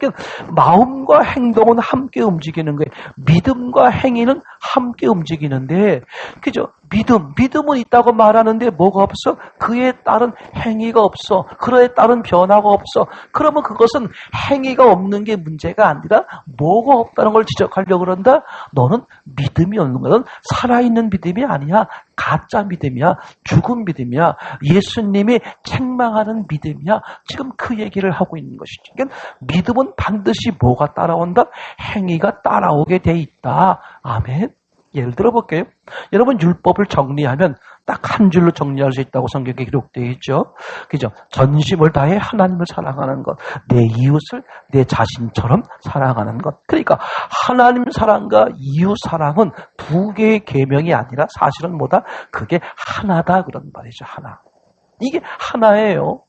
마음과 행동은 함께 움직이는 거예요. 믿음과 행위는 함께 움직이는데, 그죠? 믿음은 있다고 말하는데 뭐가 없어? 그에 따른 행위가 없어. 그에 따른 변화가 없어. 그러면 그것은 행위가 없는 게 문제가 아니라 뭐가 없다는 걸 지적하려고 그런다? 너는 믿음이 없는 거는 살아있는 믿음이 아니야. 가짜 믿음이야. 죽은 믿음이야. 예수님이 책망하는 믿음이야. 지금 그 얘기를 하고 있는 것이죠. 그러니까 믿음은 반드시 뭐가 따라온다? 행위가 따라오게 돼 있다. 아멘. 예를 들어 볼게요. 여러분 율법을 정리하면 딱 한 줄로 정리할 수 있다고 성경에 기록되어 있죠. 그죠? 전심을 다해 하나님을 사랑하는 것, 내 이웃을 내 자신처럼 사랑하는 것. 그러니까 하나님 사랑과 이웃 사랑은 두 개의 계명이 아니라 사실은 뭐다? 그게 하나다 그런 말이죠. 하나. 이게 하나예요.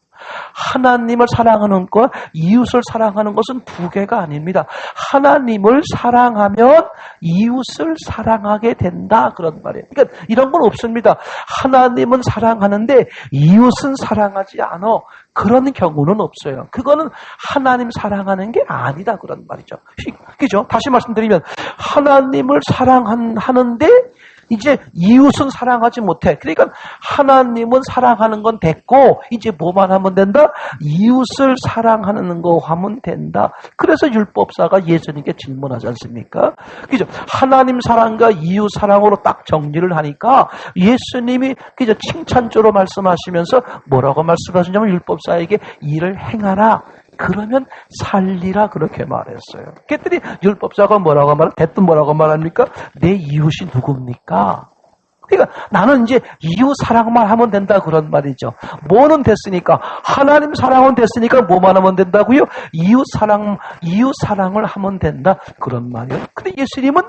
하나님을 사랑하는 것과 이웃을 사랑하는 것은 두 개가 아닙니다. 하나님을 사랑하면 이웃을 사랑하게 된다 그런 말이에요. 그러니까 이런 건 없습니다. 하나님은 사랑하는데 이웃은 사랑하지 않아. 그런 경우는 없어요. 그거는 하나님 사랑하는 게 아니다 그런 말이죠. 그죠? 다시 말씀드리면 하나님을 사랑하는데 이제 이웃은 사랑하지 못해. 그러니까 하나님은 사랑하는 건 됐고 이제 뭐만 하면 된다? 이웃을 사랑하는 거 하면 된다. 그래서 율법사가 예수님께 질문하지 않습니까? 그죠? 하나님 사랑과 이웃 사랑으로 딱 정리를 하니까 예수님이 그죠? 칭찬조로 말씀하시면서 뭐라고 말씀하시냐면 율법사에게 일을 행하라. 그러면 살리라 그렇게 말했어요. 그랬더니 율법사가 뭐라고 대뜸 뭐라고 말합니까? 내 이웃이 누굽니까? 그러니까 나는 이제 이웃 사랑만 하면 된다 그런 말이죠. 뭐는 됐으니까 하나님 사랑은 됐으니까 뭐만 하면 된다고요? 이웃 사랑을 하면 된다 그런 말이에요. 근데 예수님은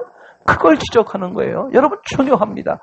그걸 지적하는 거예요. 여러분 중요합니다.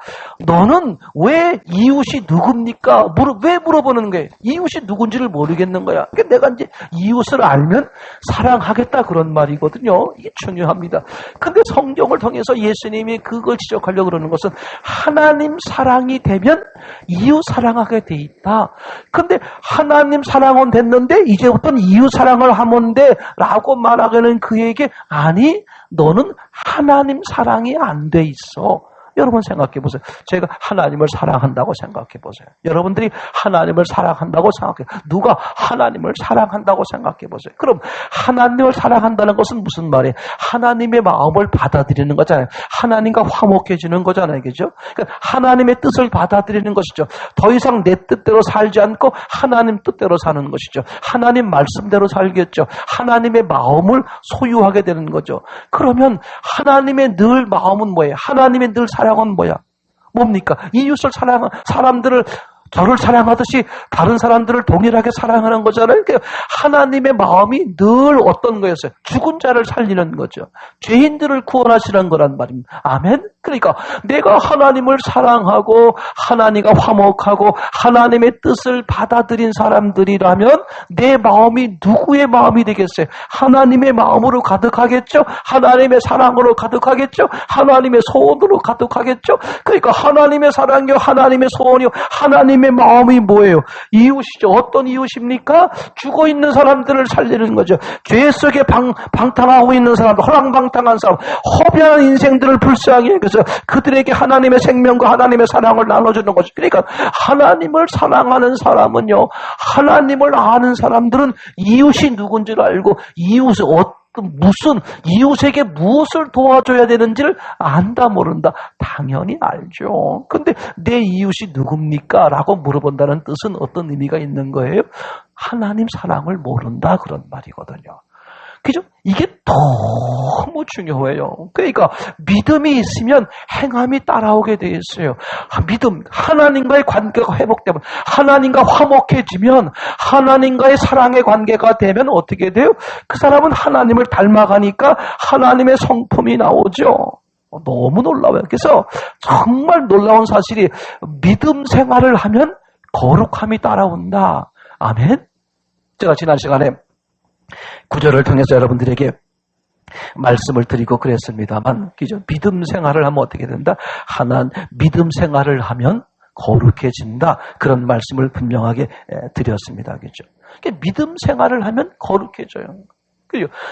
너는 왜 이웃이 누굽니까? 왜 물어보는 거예요? 이웃이 누군지를 모르겠는 거야. 그러니까 내가 이제 이웃을 알면 사랑하겠다 그런 말이거든요. 이게 중요합니다. 근데 성경을 통해서 예수님이 그걸 지적하려고 그러는 것은 하나님 사랑이 되면 이웃 사랑하게 돼 있다. 근데 하나님 사랑은 됐는데 이제부터는 이웃 사랑을 하면 돼 라고 말하기는 그에게 아니 너는 하나님 사랑이 안 돼 있어. 여러분 생각해 보세요. 제가 하나님을 사랑한다고 생각해 보세요. 여러분들이 하나님을 사랑한다고 생각해. 누가 하나님을 사랑한다고 생각해 보세요. 그럼 하나님을 사랑한다는 것은 무슨 말이에요? 하나님의 마음을 받아들이는 거잖아요. 하나님과 화목해지는 거잖아요. 그죠? 그러니까 하나님의 뜻을 받아들이는 것이죠. 더 이상 내 뜻대로 살지 않고 하나님 뜻대로 사는 것이죠. 하나님 말씀대로 살겠죠. 하나님의 마음을 소유하게 되는 거죠. 그러면 하나님의 늘 마음은 뭐예요? 하나님의 늘 사랑은 뭐야? 뭡니까? 이웃을 사랑하는 사람들을 저를 사랑하듯이 다른 사람들을 동일하게 사랑하는 거잖아요. 하나님의 마음이 늘 어떤 거였어요? 죽은 자를 살리는 거죠. 죄인들을 구원하시는 거란 말입니다. 아멘? 그러니까 내가 하나님을 사랑하고 하나님과 화목하고 하나님의 뜻을 받아들인 사람들이라면 내 마음이 누구의 마음이 되겠어요? 하나님의 마음으로 가득하겠죠? 하나님의 사랑으로 가득하겠죠? 하나님의 소원으로 가득하겠죠? 그러니까 하나님의 사랑이요 하나님의 소원이요 하나님의 마음이 뭐예요? 이웃이죠. 어떤 이웃입니까? 죽어있는 사람들을 살리는 거죠. 죄 속에 방탕하고 있는 사람들, 허랑방탕한 사람, 허비한 인생들을 불쌍히 여겨서 그래서 그들에게 하나님의 생명과 하나님의 사랑을 나눠주는 것이. 그러니까 하나님을 사랑하는 사람은요, 하나님을 아는 사람들은 이웃이 누군지를 알고 이웃을 무슨 이웃에게 무엇을 도와줘야 되는지를 안다 모른다? 당연히 알죠. 근데 내 이웃이 누굽니까? 라고 물어본다는 뜻은 어떤 의미가 있는 거예요? 하나님 사랑을 모른다 그런 말이거든요. 그죠? 이게 너무 중요해요. 그러니까 믿음이 있으면 행함이 따라오게 돼 있어요. 믿음, 하나님과의 관계가 회복되면, 하나님과 화목해지면, 하나님과의 사랑의 관계가 되면 어떻게 돼요? 그 사람은 하나님을 닮아가니까 하나님의 성품이 나오죠. 너무 놀라워요. 그래서 정말 놀라운 사실이 믿음 생활을 하면 거룩함이 따라온다. 아멘? 제가 지난 시간에 구절을 통해서 여러분들에게 말씀을 드리고 그랬습니다만, 그죠? 믿음 생활을 하면 어떻게 된다? 믿음 생활을 하면 거룩해진다. 그런 말씀을 분명하게 드렸습니다. 그죠? 그러니까 믿음 생활을 하면 거룩해져요.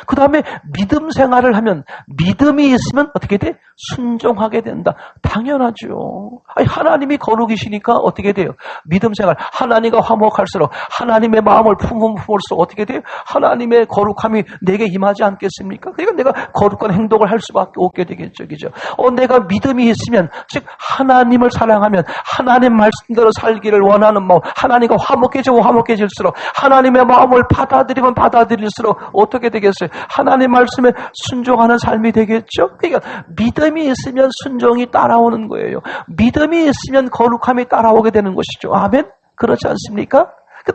그 다음에 믿음 생활을 하면, 믿음이 있으면 어떻게 돼? 순종하게 된다. 당연하죠. 하나님이 거룩이시니까 어떻게 돼요? 믿음 생활. 하나님과 화목할수록, 하나님의 마음을 품을수록 어떻게 돼요? 하나님의 거룩함이 내게 임하지 않겠습니까? 그러니까 내가 거룩한 행동을 할 수밖에 없게 되겠죠. 그죠? 내가 믿음이 있으면, 즉 하나님을 사랑하면, 하나님 말씀대로 살기를 원하는 마음, 하나님과 화목해질수록, 하나님의 마음을 받아들이면 받아들일수록 어떻게 되겠어요? 하나님 말씀에 순종하는 삶이 되겠죠? 그러니까 믿음이 있으면 순종이 따라오는 거예요. 믿음이 있으면 거룩함이 따라오게 되는 것이죠. 아멘? 그렇지 않습니까?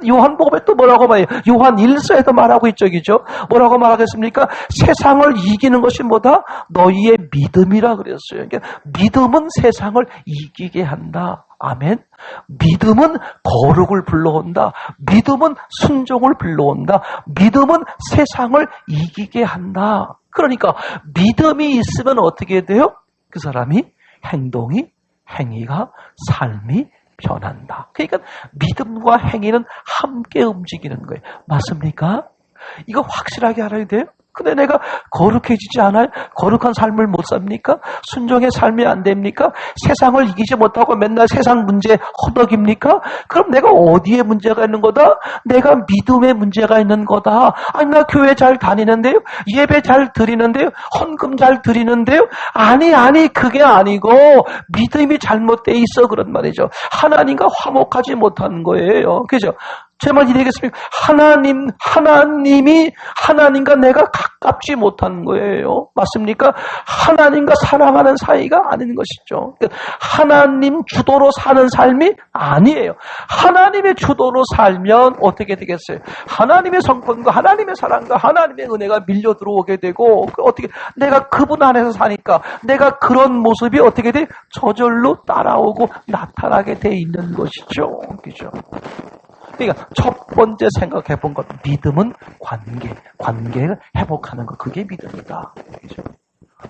요한복음에 또 뭐라고 말해요? 요한 1서에도 말하고 있죠. 그죠? 뭐라고 말하겠습니까? 세상을 이기는 것이 뭐다? 너희의 믿음이라 그랬어요. 그러니까 믿음은 세상을 이기게 한다. 아멘. 믿음은 거룩을 불러온다. 믿음은 순종을 불러온다. 믿음은 세상을 이기게 한다. 그러니까 믿음이 있으면 어떻게 돼요? 그 사람이 행위가, 삶이 변한다. 그러니까 믿음과 행위는 함께 움직이는 거예요. 맞습니까? 이거 확실하게 알아야 돼요. 근데 내가 거룩해지지 않아요? 거룩한 삶을 못 삽니까? 순종의 삶이 안 됩니까? 세상을 이기지 못하고 맨날 세상 문제 허덕입니까? 그럼 내가 어디에 문제가 있는 거다? 내가 믿음에 문제가 있는 거다. 아니, 나 교회 잘 다니는데요? 예배 잘 드리는데요? 헌금 잘 드리는데요? 아니, 그게 아니고 믿음이 잘못돼 있어 그런 말이죠. 하나님과 화목하지 못하는 거예요. 그죠? 제 말이 되겠습니까? 하나님이 하나님과 내가 가깝지 못한 거예요. 맞습니까? 하나님과 사랑하는 사이가 아닌 것이죠. 하나님 주도로 사는 삶이 아니에요. 하나님의 주도로 살면 어떻게 되겠어요? 하나님의 성품과 하나님의 사랑과 하나님의 은혜가 밀려 들어오게 되고, 어떻게 내가 그분 안에서 사니까 내가 그런 모습이 어떻게 돼? 저절로 따라오고 나타나게 돼 있는 것이죠. 그죠? 그러니까 첫 번째 생각해 본 것, 믿음은 관계를 회복하는 것, 그게 믿음이다. 그죠?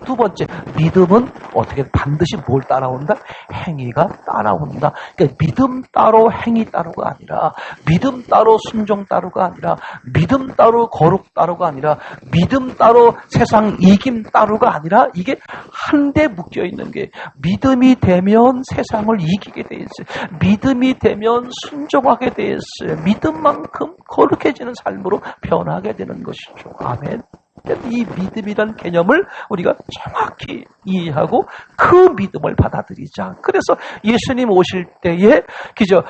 두 번째, 믿음은 어떻게 반드시 뭘 따라온다? 행위가 따라온다. 그러니까 믿음 따로 행위 따로가 아니라, 믿음 따로 순종 따로가 아니라, 믿음 따로 거룩 따로가 아니라, 믿음 따로 세상 이김 따로가 아니라, 이게 한데 묶여 있는 게, 믿음이 되면 세상을 이기게 돼 있어요. 믿음이 되면 순종하게 돼 있어요. 믿음만큼 거룩해지는 삶으로 변하게 되는 것이죠. 아멘. 이 믿음이란 개념을 우리가 정확히 이해하고 그 믿음을 받아들이자. 그래서 예수님 오실 때에 그죠?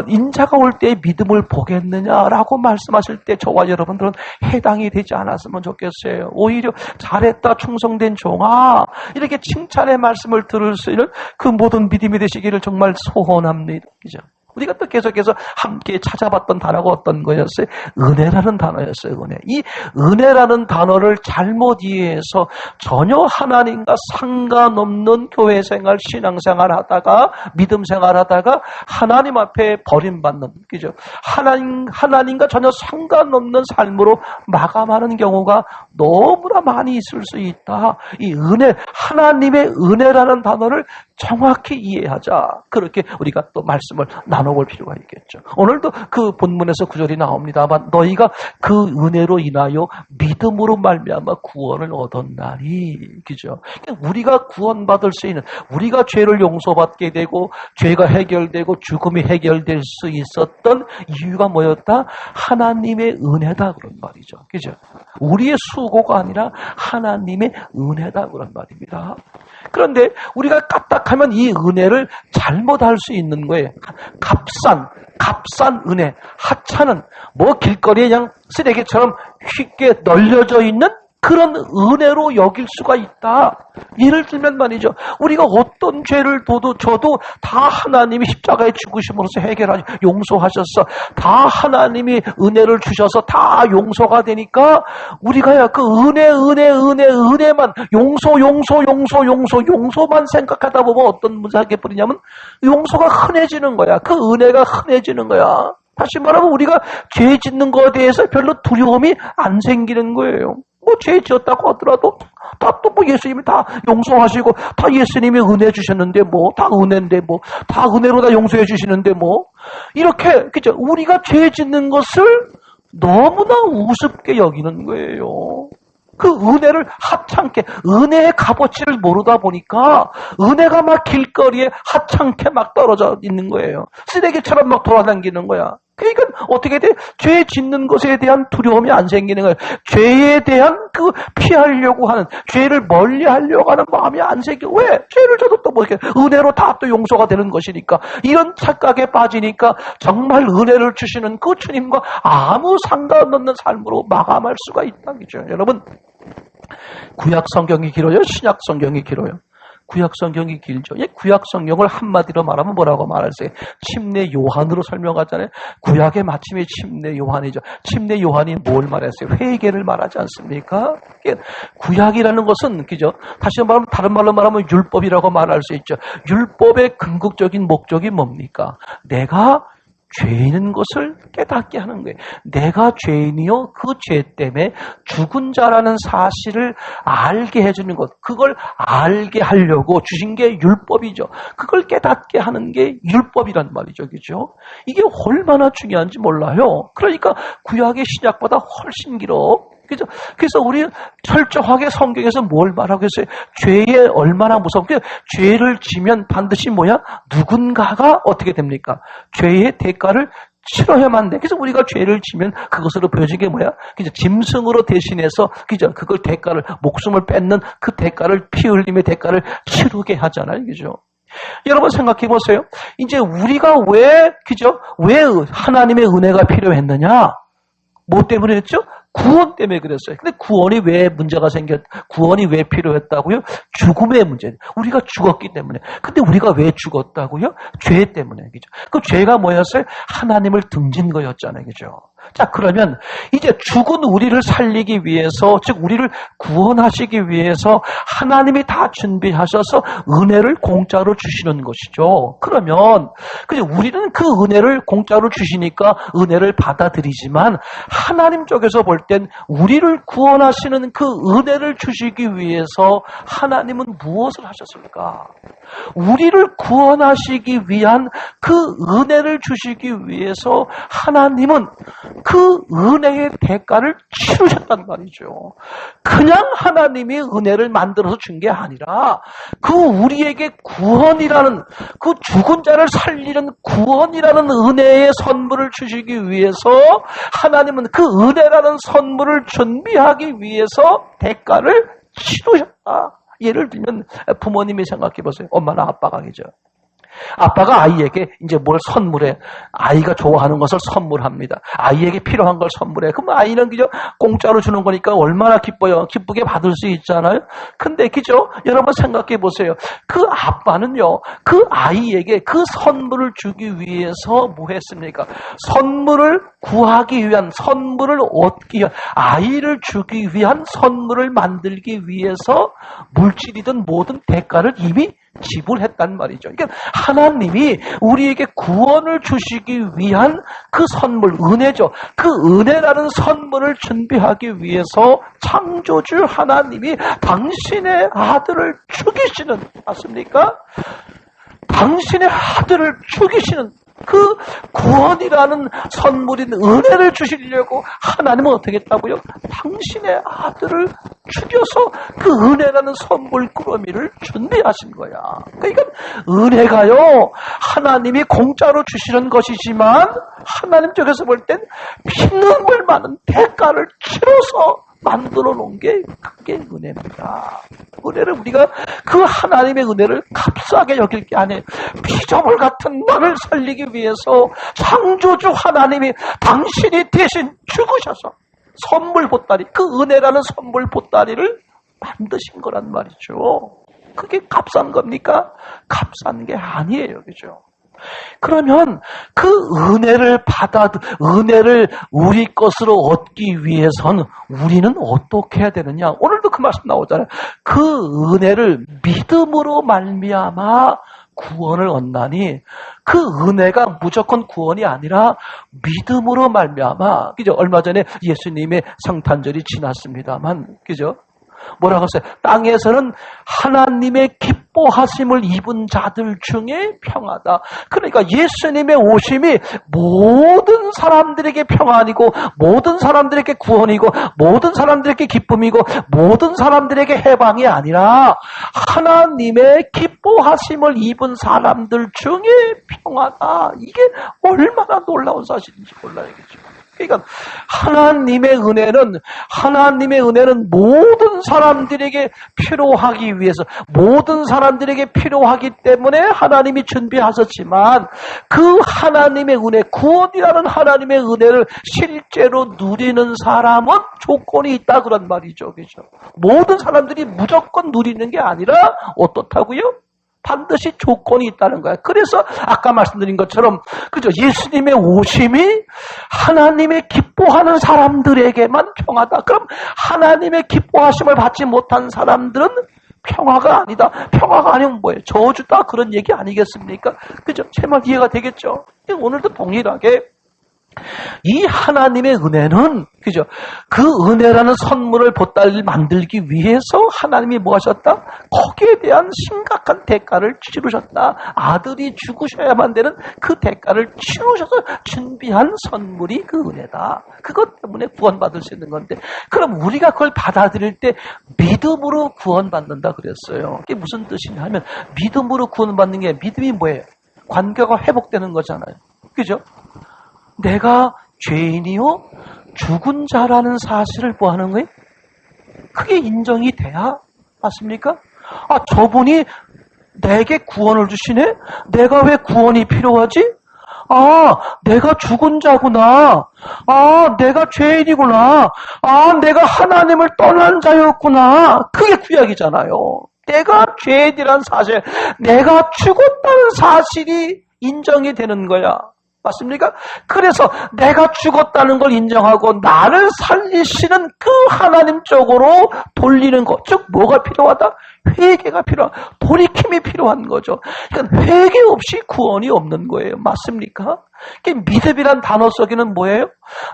인자가 올 때에 믿음을 보겠느냐라고 말씀하실 때 저와 여러분들은 해당이 되지 않았으면 좋겠어요. 오히려 잘했다 충성된 종아, 이렇게 칭찬의 말씀을 들을 수 있는 그 모든 믿음이 되시기를 정말 소원합니다. 그죠? 우리가 또 계속해서 함께 찾아봤던 단어가 어떤 거였어요? 은혜라는 단어였어요. 은혜. 이 은혜라는 단어를 잘못 이해해서 전혀 하나님과 상관없는 교회 생활, 신앙 생활 하다가, 믿음 생활 하다가 하나님 앞에 버림받는, 그죠? 하나님과 전혀 상관없는 삶으로 마감하는 경우가 너무나 많이 있을 수 있다. 이 은혜, 하나님의 은혜라는 단어를 정확히 이해하자. 그렇게 우리가 또 말씀을 나누 나눠볼 필요가 있겠죠. 오늘도 그 본문에서 구절이 나옵니다만 너희가 그 은혜로 인하여 믿음으로 말미암아 구원을 얻었나니. 그죠? 우리가 구원받을 수 있는, 우리가 죄를 용서받게 되고 죄가 해결되고 죽음이 해결될 수 있었던 이유가 뭐였다? 하나님의 은혜다 그런 말이죠. 그죠? 우리의 수고가 아니라 하나님의 은혜다 그런 말입니다. 그런데 우리가 까딱하면 이 은혜를 잘못할 수 있는 거예요. 값싼 은혜, 하찮은 뭐 길거리에 그냥 쓰레기처럼 쉽게 널려져 있는 그런 은혜로 여길 수가 있다. 예를 들면 말이죠. 우리가 어떤 죄를 져도 다 하나님이 십자가에 죽으심으로써 해결하시, 용서하셔서 다 하나님이 은혜를 주셔서 다 용서가 되니까 우리가 그 은혜만 용서만 생각하다 보면 어떤 문제가 되버리냐면 용서가 흔해지는 거야. 그 은혜가 흔해지는 거야. 다시 말하면 우리가 죄 짓는 것에 대해서 별로 두려움이 안 생기는 거예요. 뭐 죄 지었다고 하더라도 다 또 뭐 예수님이 다 용서하시고 다 예수님이 은혜 주셨는데 뭐 다 은혜인데 뭐 다 은혜로 다 용서해 주시는데 뭐 이렇게 그죠? 우리가 죄 짓는 것을 너무나 우습게 여기는 거예요. 그 은혜를 하찮게, 은혜의 값어치를 모르다 보니까 은혜가 막 길거리에 하찮게 막 떨어져 있는 거예요. 쓰레기처럼 막 돌아다니는 거야. 그러니까 어떻게 돼? 죄 짓는 것에 대한 두려움이 안 생기는 거예요. 죄에 대한 그 피하려고 하는, 죄를 멀리 하려고 하는 마음이 안 생겨. 왜? 죄를 져도 또 뭐 이렇게 은혜로 다 또 용서가 되는 것이니까. 이런 착각에 빠지니까 정말 은혜를 주시는 그 주님과 아무 상관없는 삶으로 마감할 수가 있다. 그죠? 여러분, 구약 성경이 길어요? 신약 성경이 길어요? 구약 성경이 길죠. 구약 성경을 한마디로 말하면 뭐라고 말할까요? 침례 요한으로 설명하잖아요. 구약의 마침이 침례 요한이죠. 침례 요한이 뭘 말했어요? 회개를 말하지 않습니까? 구약이라는 것은 그죠? 다시 말하면 다른 말로 말하면 율법이라고 말할 수 있죠. 율법의 궁극적인 목적이 뭡니까? 내가 죄인인 것을 깨닫게 하는 거예요. 내가 죄인이요, 그 죄 때문에 죽은 자라는 사실을 알게 해주는 것, 그걸 알게 하려고 주신 게 율법이죠. 그걸 깨닫게 하는 게 율법이란 말이죠. 그죠? 이게 얼마나 중요한지 몰라요. 그러니까 구약의 신약보다 훨씬 길어. 그죠? 그래서 우리 철저하게 성경에서 뭘 말하고 있어요? 죄에 얼마나 무섭게, 죄를 지면 반드시 뭐야? 누군가가 어떻게 됩니까? 죄의 대가를 치러야만 돼. 그래서 우리가 죄를 지면 그것으로 보여진 게 뭐야? 그죠? 짐승으로 대신해서, 그죠? 그걸 대가를, 목숨을 뺏는 그 대가를, 피 흘림의 대가를 치르게 하잖아요. 그죠? 여러분 생각해 보세요. 이제 우리가 왜 하나님의 은혜가 필요했느냐? 뭐 때문에 했죠? 구원 때문에 그랬어요. 근데 구원이 왜 문제가 구원이 왜 필요했다고요? 죽음의 문제. 우리가 죽었기 때문에. 근데 우리가 왜 죽었다고요? 죄 때문에. 그죠? 그 죄가 뭐였어요? 하나님을 등진 거였잖아요. 그죠? 자, 그러면 이제 죽은 우리를 살리기 위해서, 즉 우리를 구원하시기 위해서 하나님이 다 준비하셔서 은혜를 공짜로 주시는 것이죠. 그러면 우리는 그 은혜를 공짜로 주시니까 은혜를 받아들이지만 하나님 쪽에서 볼 땐 우리를 구원하시는 그 은혜를 주시기 위해서 하나님은 무엇을 하셨을까? 우리를 구원하시기 위한 그 은혜를 주시기 위해서 하나님은 그 은혜의 대가를 치르셨단 말이죠. 그냥 하나님이 은혜를 만들어서 준 게 아니라 그 우리에게 구원이라는, 그 죽은 자를 살리는 구원이라는 은혜의 선물을 주시기 위해서 하나님은 그 은혜라는 선물을 준비하기 위해서 대가를 치르셨다. 예를 들면 부모님이 생각해 보세요. 엄마나 아빠가 계죠. 아빠가 아이에게 이제 뭘 선물해. 아이가 좋아하는 것을 선물합니다. 아이에게 필요한 걸 선물해. 그럼 아이는 그죠? 공짜로 주는 거니까 얼마나 기뻐요. 기쁘게 받을 수 있잖아요. 근데 그죠? 여러분 생각해 보세요. 그 아빠는요, 그 아이에게 그 선물을 주기 위해서 뭐 했습니까? 선물을 구하기 위한, 선물을 얻기 위한, 아이를 주기 위한 선물을 만들기 위해서 물질이든 뭐든 대가를 이미 지불했단 말이죠. 그러니까 하나님이 우리에게 구원을 주시기 위한 그 선물, 은혜죠. 그 은혜라는 선물을 준비하기 위해서 창조주 하나님이 당신의 아들을 죽이시는, 맞습니까? 당신의 아들을 죽이시는, 그 구원이라는 선물인 은혜를 주시려고 하나님은 어떻게 했다고요? 당신의 아들을 죽여서 그 은혜라는 선물 꾸러미를 준비하신 거야. 그러니까 은혜가요, 하나님이 공짜로 주시는 것이지만 하나님 쪽에서 볼 땐 피눈물 많은 대가를 치러서 만들어 놓은 게 그게 은혜입니다. 은혜를 우리가 그 하나님의 은혜를 값싸게 여길 게 아니에요. 피조물 같은 나를 살리기 위해서 창조주 하나님이 당신이 대신 죽으셔서 선물 보따리, 그 은혜라는 선물 보따리를 만드신 거란 말이죠. 그게 값싼 겁니까? 값싼 게 아니에요. 그죠? 그러면 그 은혜를 은혜를 우리 것으로 얻기 위해서는 우리는 어떻게 해야 되느냐? 오늘도 그 말씀 나오잖아요. 그 은혜를 믿음으로 말미암아 구원을 얻나니, 그 은혜가 무조건 구원이 아니라 믿음으로 말미암아, 그죠? 얼마 전에 예수님의 성탄절이 지났습니다만, 그죠? 뭐라고 했어요? 땅에서는 하나님의 기뻐하심을 입은 자들 중에 평하다. 그러니까 예수님의 오심이 모든 사람들에게 평안이고, 모든 사람들에게 구원이고, 모든 사람들에게 기쁨이고, 모든 사람들에게 해방이 아니라 하나님의 기뻐하심을 입은 사람들 중에 평하다. 이게 얼마나 놀라운 사실인지 몰라야겠죠. 그러니까 하나님의 은혜는 모든 사람들에게 필요하기 위해서, 모든 사람들에게 필요하기 때문에 하나님이 준비하셨지만, 그 하나님의 은혜, 구원이라는 하나님의 은혜를 실제로 누리는 사람은 조건이 있다 그런 말이죠. 그죠? 모든 사람들이 무조건 누리는 게 아니라 어떻다고요? 반드시 조건이 있다는 거야. 그래서 아까 말씀드린 것처럼, 그죠? 예수님의 오심이 하나님의 기뻐하는 사람들에게만 평하다. 그럼 하나님의 기뻐하심을 받지 못한 사람들은 평화가 아니다. 평화가 아니면 뭐예요? 저주다. 그런 얘기 아니겠습니까? 그죠? 제 말 이해가 되겠죠? 오늘도 동일하게 이 하나님의 은혜는, 그죠? 그 은혜라는 선물을 보따리를 만들기 위해서 하나님이 뭐 하셨다? 거기에 대한 심각한 대가를 치르셨다. 아들이 죽으셔야만 되는 그 대가를 치르셔서 준비한 선물이 그 은혜다. 그것 때문에 구원받을 수 있는 건데, 그럼 우리가 그걸 받아들일 때 믿음으로 구원받는다 그랬어요. 그게 무슨 뜻이냐면, 믿음으로 구원받는 게, 믿음이 뭐예요? 관계가 회복되는 거잖아요. 그죠? 내가 죄인이요 죽은 자라는 사실을 뭐 하는 거예요? 그게 인정이 돼야 맞습니까? 아, 저분이 내게 구원을 주시네? 내가 왜 구원이 필요하지? 아, 내가 죽은 자구나. 아, 내가 죄인이구나. 아, 내가 하나님을 떠난 자였구나. 그게 구약이잖아요. 내가 죄인이란 사실, 내가 죽었다는 사실이 인정이 되는 거야. 맞습니까? 그래서 내가 죽었다는 걸 인정하고 나를 살리시는 그 하나님 쪽으로 돌리는 것. 즉 뭐가 필요하다? 회개가 필요하다. 돌이킴이 필요한 거죠. 그러니까 회개 없이 구원이 없는 거예요. 맞습니까? 믿음이란 단어 속에는 뭐예요?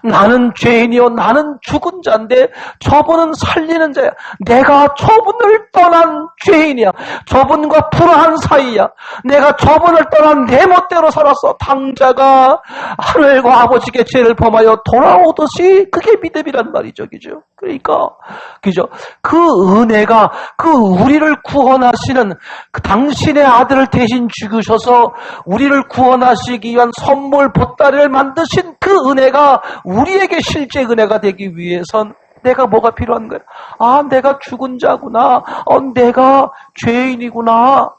나는 죄인이요 나는 죽은 자인데 저분은 살리는 자야. 내가 저분을 떠난 죄인이야. 저분과 불화한 사이야. 내가 저분을 떠난 내 멋대로 살았어. 당자가 하늘과 아버지께 죄를 범하여 돌아오듯이, 그게 믿음이란 말이죠. 그죠? 그러니까 그죠? 그 은혜가, 그 우리를 구원하시는 그 당신의 아들을 대신 죽으셔서 우리를 구원하시기 위한 선물 보따리를 만드신 그 은혜가 우리에게 실제 은혜가 되기 위해선 내가 뭐가 필요한 거야? 아, 내가 죽은 자구나. 내가 죄인이구나.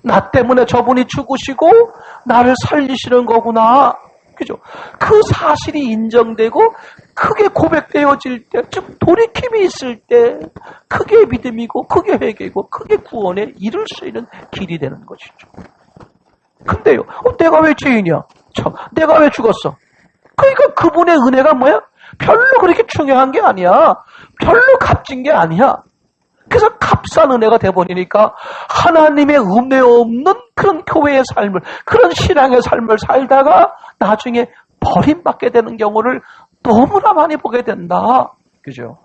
나 때문에 저분이 죽으시고 나를 살리시는 거구나. 그죠? 그 사실이 인정되고 크게 고백되어질 때, 즉 돌이킴이 있을 때, 그게 믿음이고 그게 회개고 그게 구원에 이를 수 있는 길이 되는 것이죠. 근데요, 내가 왜 죄인이야? 내가 왜 죽었어? 그러니까 그분의 은혜가 뭐야? 별로 그렇게 중요한 게 아니야. 별로 값진 게 아니야. 그래서 값싼 은혜가 돼버리니까 하나님의 은혜 없는 그런 교회의 삶을, 그런 신앙의 삶을 살다가 나중에 버림받게 되는 경우를 너무나 많이 보게 된다. 그죠?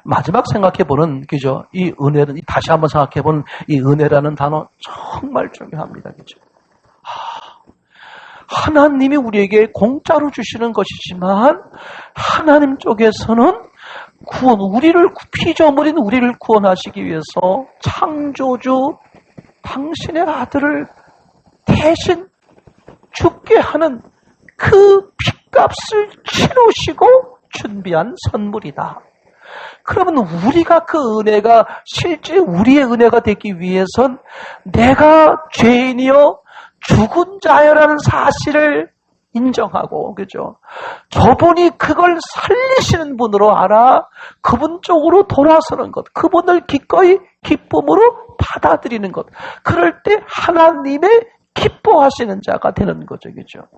마지막 생각해보는, 그죠? 이 은혜는, 다시 한번 생각해보는 이 은혜라는 단어 정말 중요합니다. 그죠? 하나님이 우리에게 공짜로 주시는 것이지만 하나님 쪽에서는 우리를 피조물인 우리를 구원하시기 위해서 창조주 당신의 아들을 대신 죽게 하는 그 핏값을 치르시고 준비한 선물이다. 그러면 우리가 그 은혜가 실제 우리의 은혜가 되기 위해선 내가 죄인이요 죽은 자여라는 사실을 인정하고, 그죠? 저분이 그걸 살리시는 분으로 알아 그분 쪽으로 돌아서는 것, 그분을 기꺼이 기쁨으로 받아들이는 것, 그럴 때 하나님의 기뻐하시는 자가 되는 거죠, 그죠?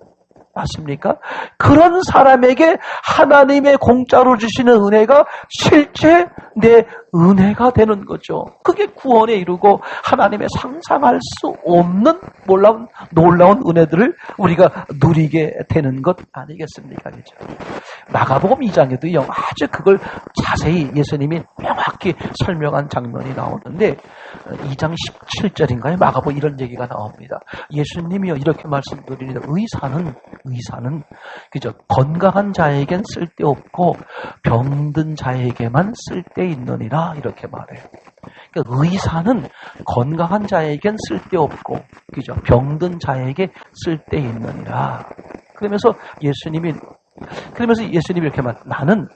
맞습니까? 그런 사람에게 하나님의 공짜로 주시는 은혜가 실제 내 은혜가 되는 거죠. 그게 구원에 이르고 하나님의 상상할 수 없는 놀라운 은혜들을 우리가 누리게 되는 것 아니겠습니까? 그죠? 마가복음 2장에도요, 아주 그걸 자세히 예수님이 명확히 설명한 장면이 나오는데 2장 17절인가요? 마가복음 이런 얘기가 나옵니다. 예수님이요 이렇게 말씀드립니다. 의사는 그죠? 건강한 자에겐 쓸데없고 병든 자에게만 쓸데있느니라 이렇게 말해요. 그러니까 의사는 건강한 자에겐 쓸데없고 그죠? 병든 자에게 쓸데있느니라. 그러면서 예수님이 이렇게 나는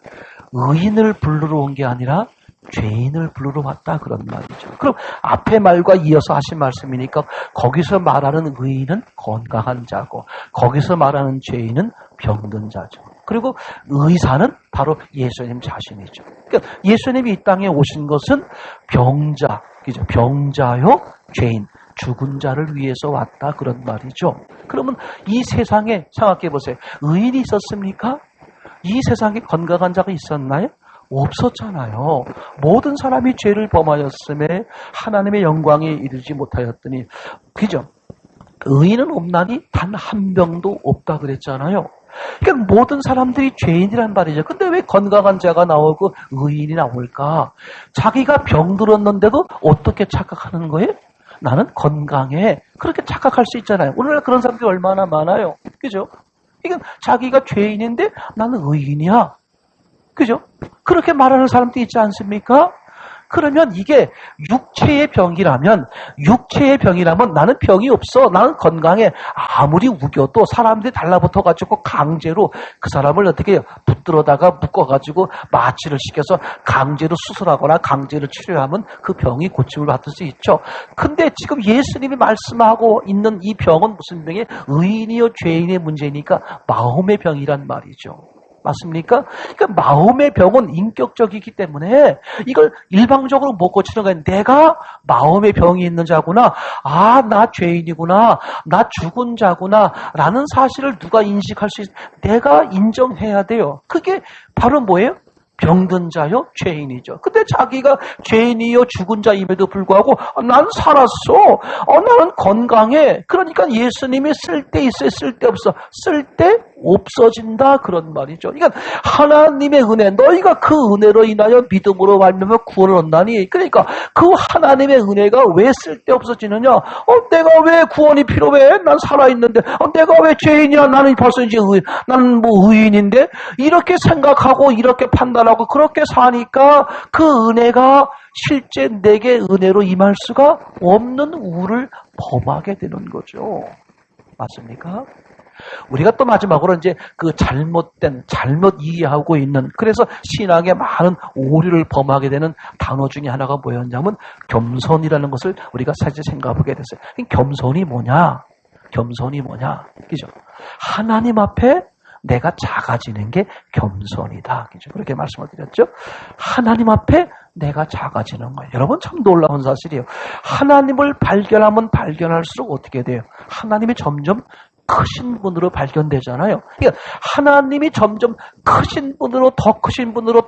의인을 부르러 온 게 아니라 죄인을 부르러 왔다 그런 말이죠. 그럼 앞에 말과 이어서 하신 말씀이니까 거기서 말하는 의인은 건강한 자고 거기서 말하는 죄인은 병든 자죠. 그리고 의사는 바로 예수님 자신이죠. 그러니까 예수님이 이 땅에 오신 것은 병자, 그죠? 병자요 죄인, 죽은 자를 위해서 왔다 그런 말이죠. 그러면 이 세상에 생각해 보세요. 의인이 있었습니까? 이 세상에 건강한 자가 있었나요? 없었잖아요. 모든 사람이 죄를 범하였음에 하나님의 영광에 이르지 못하였더니, 그죠? 의인은 없나니 단 한 명도 없다 그랬잖아요. 그러니까 모든 사람들이 죄인이란 말이죠. 근데 왜 건강한 자가 나오고 의인이 나올까? 자기가 병들었는데도 어떻게 착각하는 거예요? 나는 건강해. 그렇게 착각할 수 있잖아요. 오늘날 그런 사람들이 얼마나 많아요. 그죠? 이건 자기가 죄인인데 나는 의인이야. 그죠? 그렇게 말하는 사람도 있지 않습니까? 그러면 이게 육체의 병이라면 나는 병이 없어. 나는 건강해. 아무리 우겨도 사람들이 달라붙어가지고 강제로 그 사람을 어떻게 해요? 붙들어다가 묶어가지고 마취를 시켜서 강제로 수술하거나 강제로 치료하면 그 병이 고침을 받을 수 있죠. 근데 지금 예수님이 말씀하고 있는 이 병은 무슨 병이에요? 의인이요 죄인의 문제니까 마음의 병이란 말이죠. 맞습니까? 그러니까 마음의 병은 인격적이기 때문에 이걸 일방적으로 못 고치는 거예요. 내가 마음의 병이 있는 자구나. 아, 나 죄인이구나. 나 죽은 자구나. 라는 사실을 누가 인식할 수 내가 인정해야 돼요. 그게 바로 뭐예요? 병든 자요, 죄인이죠. 근데 자기가 죄인이요, 죽은 자임에도 불구하고 난 살았어. 나는 건강해. 그러니까 예수님이 쓸데 있어요, 쓸데 없어. 쓸데 없어진다 그런 말이죠. 그러니까 하나님의 은혜, 너희가 그 은혜로 인하여 믿음으로 말미암아 구원을 얻나니. 그러니까 그 하나님의 은혜가 왜 쓸데 없어지느냐? 내가 왜 구원이 필요해? 난 살아있는데. 내가 왜 죄인이야? 나는 벌써 이제 나는 뭐 의인인데. 이렇게 생각하고 이렇게 판단하고 그렇게 사니까 그 은혜가 실제 내게 은혜로 임할 수가 없는 우를 범하게 되는 거죠. 맞습니까? 우리가 또 마지막으로 이제 그 잘못 이해하고 있는, 그래서 신앙에 많은 오류를 범하게 되는 단어 중에 하나가 뭐였냐면 겸손이라는 것을 우리가 사실 생각해보게 됐어요. 겸손이 뭐냐? 그죠? 하나님 앞에 내가 작아지는 게 겸손이다. 그죠? 그렇게 말씀을 드렸죠? 하나님 앞에 내가 작아지는 거예요. 여러분 참 놀라운 사실이에요. 하나님을 발견하면 발견할수록 어떻게 돼요? 하나님이 점점 크신 분으로 발견되잖아요. 그러니까 하나님이 점점 크신 분으로 더 크신 분으로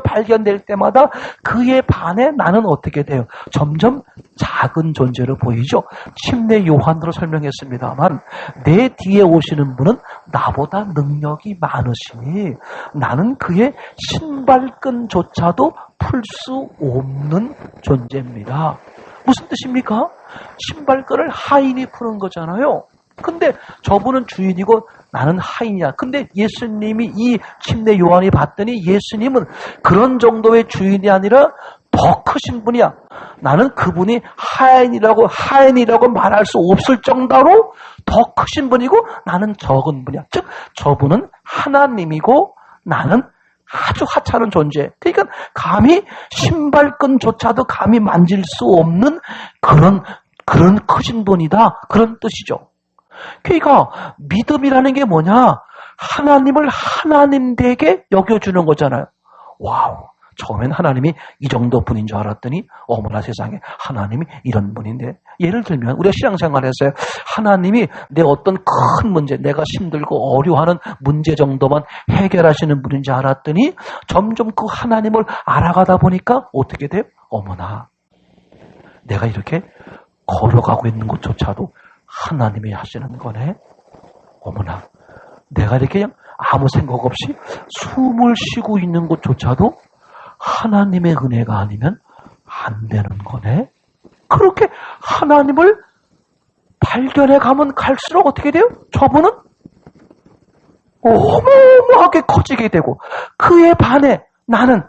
발견될 때마다 그에 반해 나는 어떻게 돼요? 점점 작은 존재로 보이죠. 침례 요한으로 설명했습니다만 내 뒤에 오시는 분은 나보다 능력이 많으시니 나는 그의 신발끈조차도 풀 수 없는 존재입니다. 무슨 뜻입니까? 신발끈을 하인이 푸는 거잖아요. 근데 저분은 주인이고 나는 하인이야. 근데 예수님이 이 침례 요한이 봤더니 예수님은 그런 정도의 주인이 아니라 더 크신 분이야. 나는 그분이 하인이라고 말할 수 없을 정도로 더 크신 분이고 나는 적은 분이야. 즉 저분은 하나님이고 나는 아주 하찮은 존재. 그러니까 감히 신발끈조차도 감히 만질 수 없는 그런 크신 분이다. 그런 뜻이죠. 그러니까 믿음이라는 게 뭐냐? 하나님을 하나님되게 여겨주는 거잖아요. 와우. 처음엔 하나님이 이 정도 분인 줄 알았더니 어머나 세상에 하나님이 이런 분인데, 예를 들면 우리가 신앙생활에서 하나님이 내 어떤 큰 문제, 내가 힘들고 어려워하는 문제 정도만 해결하시는 분인 줄 알았더니 점점 그 하나님을 알아가다 보니까 어떻게 돼요? 어머나 내가 이렇게 걸어가고 있는 것조차도 하나님이 하시는 거네. 어머나 내가 이렇게 그냥 아무 생각 없이 숨을 쉬고 있는 것조차도 하나님의 은혜가 아니면 안 되는 거네. 그렇게 하나님을 발견해 가면 갈수록 어떻게 돼요? 저분은 어마어마하게 커지게 되고 그에 반해 나는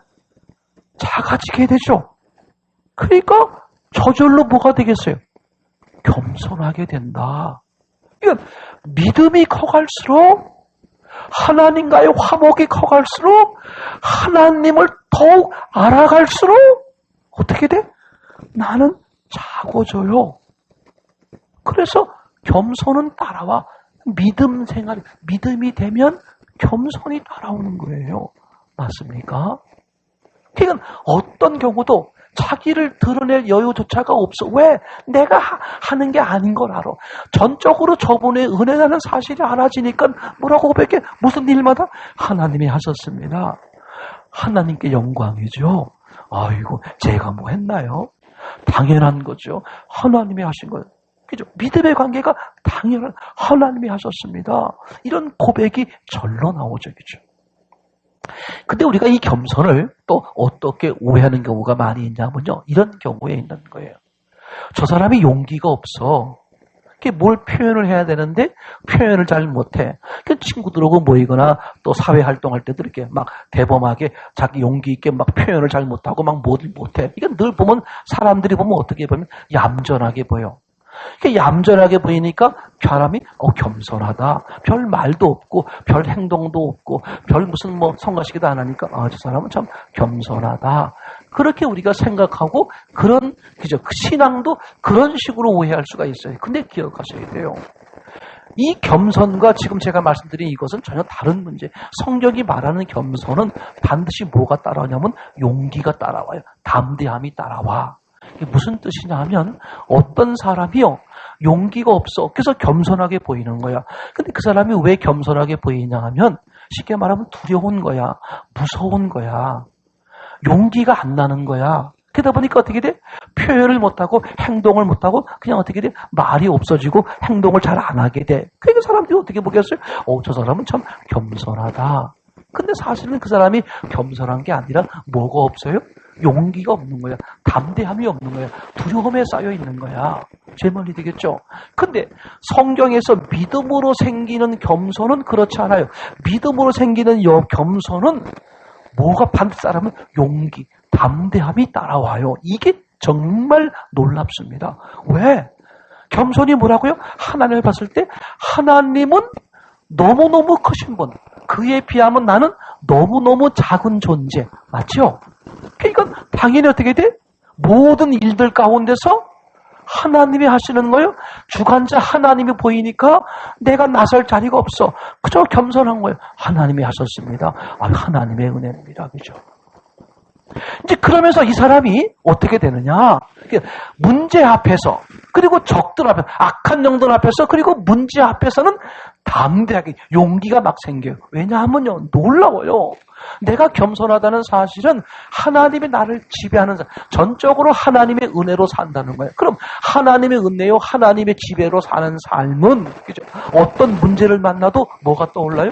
작아지게 되죠. 그러니까 저절로 뭐가 되겠어요? 겸손하게 된다. 이건 믿음이 커갈수록 하나님과의 화목이 커갈수록 하나님을 더욱 알아갈수록 어떻게 돼? 나는 작아져요. 그래서 겸손은 따라와. 믿음 생활, 믿음이 되면 겸손이 따라오는 거예요. 맞습니까? 그러니까 어떤 경우도 자기를 드러낼 여유조차가 없어. 왜? 내가 하는 게 아닌 걸 알아. 전적으로 저분의 은혜라는 사실이 알아지니까 뭐라고 고백해? 무슨 일마다 하나님이 하셨습니다. 하나님께 영광이죠. 아이고 제가 뭐 했나요? 당연한 거죠. 하나님이 하신 거예요. 그죠? 믿음의 관계가 당연한 하나님이 하셨습니다. 이런 고백이 절로 나오죠. 그죠? 근데 우리가 이 겸손을 또 어떻게 오해하는 경우가 많이 있냐면요. 이런 경우에 있는 거예요. 저 사람이 용기가 없어. 뭘 표현을 해야 되는데 표현을 잘 못해. 친구들하고 모이거나 또 사회활동할 때도 이렇게 막 대범하게 자기 용기 있게 막 표현을 잘 못하고 막 못해. 이건 늘 보면 사람들이 보면 어떻게 보면 얌전하게 보여. 얌전하게 보이니까 사람이 겸손하다. 별 말도 없고 별 행동도 없고 별 무슨 성가시기도 안 하니까 저 사람은 참 겸손하다. 그렇게 우리가 생각하고 그런 그죠? 그 신앙도 그런 식으로 오해할 수가 있어요. 근데 기억하셔야 돼요. 이 겸손과 지금 제가 말씀드린 이것은 전혀 다른 문제. 성경이 말하는 겸손은 반드시 뭐가 따라오냐면 용기가 따라와요. 담대함이 따라와. 이게 무슨 뜻이냐 하면 어떤 사람이요 용기가 없어. 그래서 겸손하게 보이는 거야. 근데 그 사람이 왜 겸손하게 보이냐 하면 쉽게 말하면 두려운 거야. 무서운 거야. 용기가 안 나는 거야. 그러다 보니까 어떻게 돼? 표현을 못하고 행동을 못하고 그냥 어떻게 돼? 말이 없어지고 행동을 잘 안 하게 돼. 그러니까 사람들이 어떻게 보겠어요? 저 사람은 참 겸손하다. 근데 사실은 그 사람이 겸손한 게 아니라 뭐가 없어요? 용기가 없는 거야. 담대함이 없는 거야. 두려움에 쌓여 있는 거야. 제 말이 되겠죠? 근데 성경에서 믿음으로 생기는 겸손은 그렇지 않아요. 믿음으로 생기는 겸손은 뭐가 반드시 따르면 용기, 담대함이 따라와요. 이게 정말 놀랍습니다. 왜? 겸손이 뭐라고요? 하나님을 봤을 때 하나님은 너무너무 크신 분. 그에 비하면 나는 너무너무 작은 존재. 맞죠? 그러니까 당연히 어떻게 돼? 모든 일들 가운데서 하나님이 하시는 거예요. 주관자 하나님이 보이니까 내가 나설 자리가 없어. 그저 겸손한 거예요. 하나님이 하셨습니다. 하나님의 은혜입니다. 그죠? 이제 그러면서 이 사람이 어떻게 되느냐? 문제 앞에서 그리고 적들 앞에 악한 영들 앞에서 그리고 문제 앞에서는 담대하게 용기가 막 생겨요. 왜냐하면요 놀라워요. 내가 겸손하다는 사실은 하나님이 나를 지배하는 전적으로 하나님의 은혜로 산다는 거예요. 그럼 하나님의 은혜요 하나님의 지배로 사는 삶은 그죠? 어떤 문제를 만나도 뭐가 떠올라요?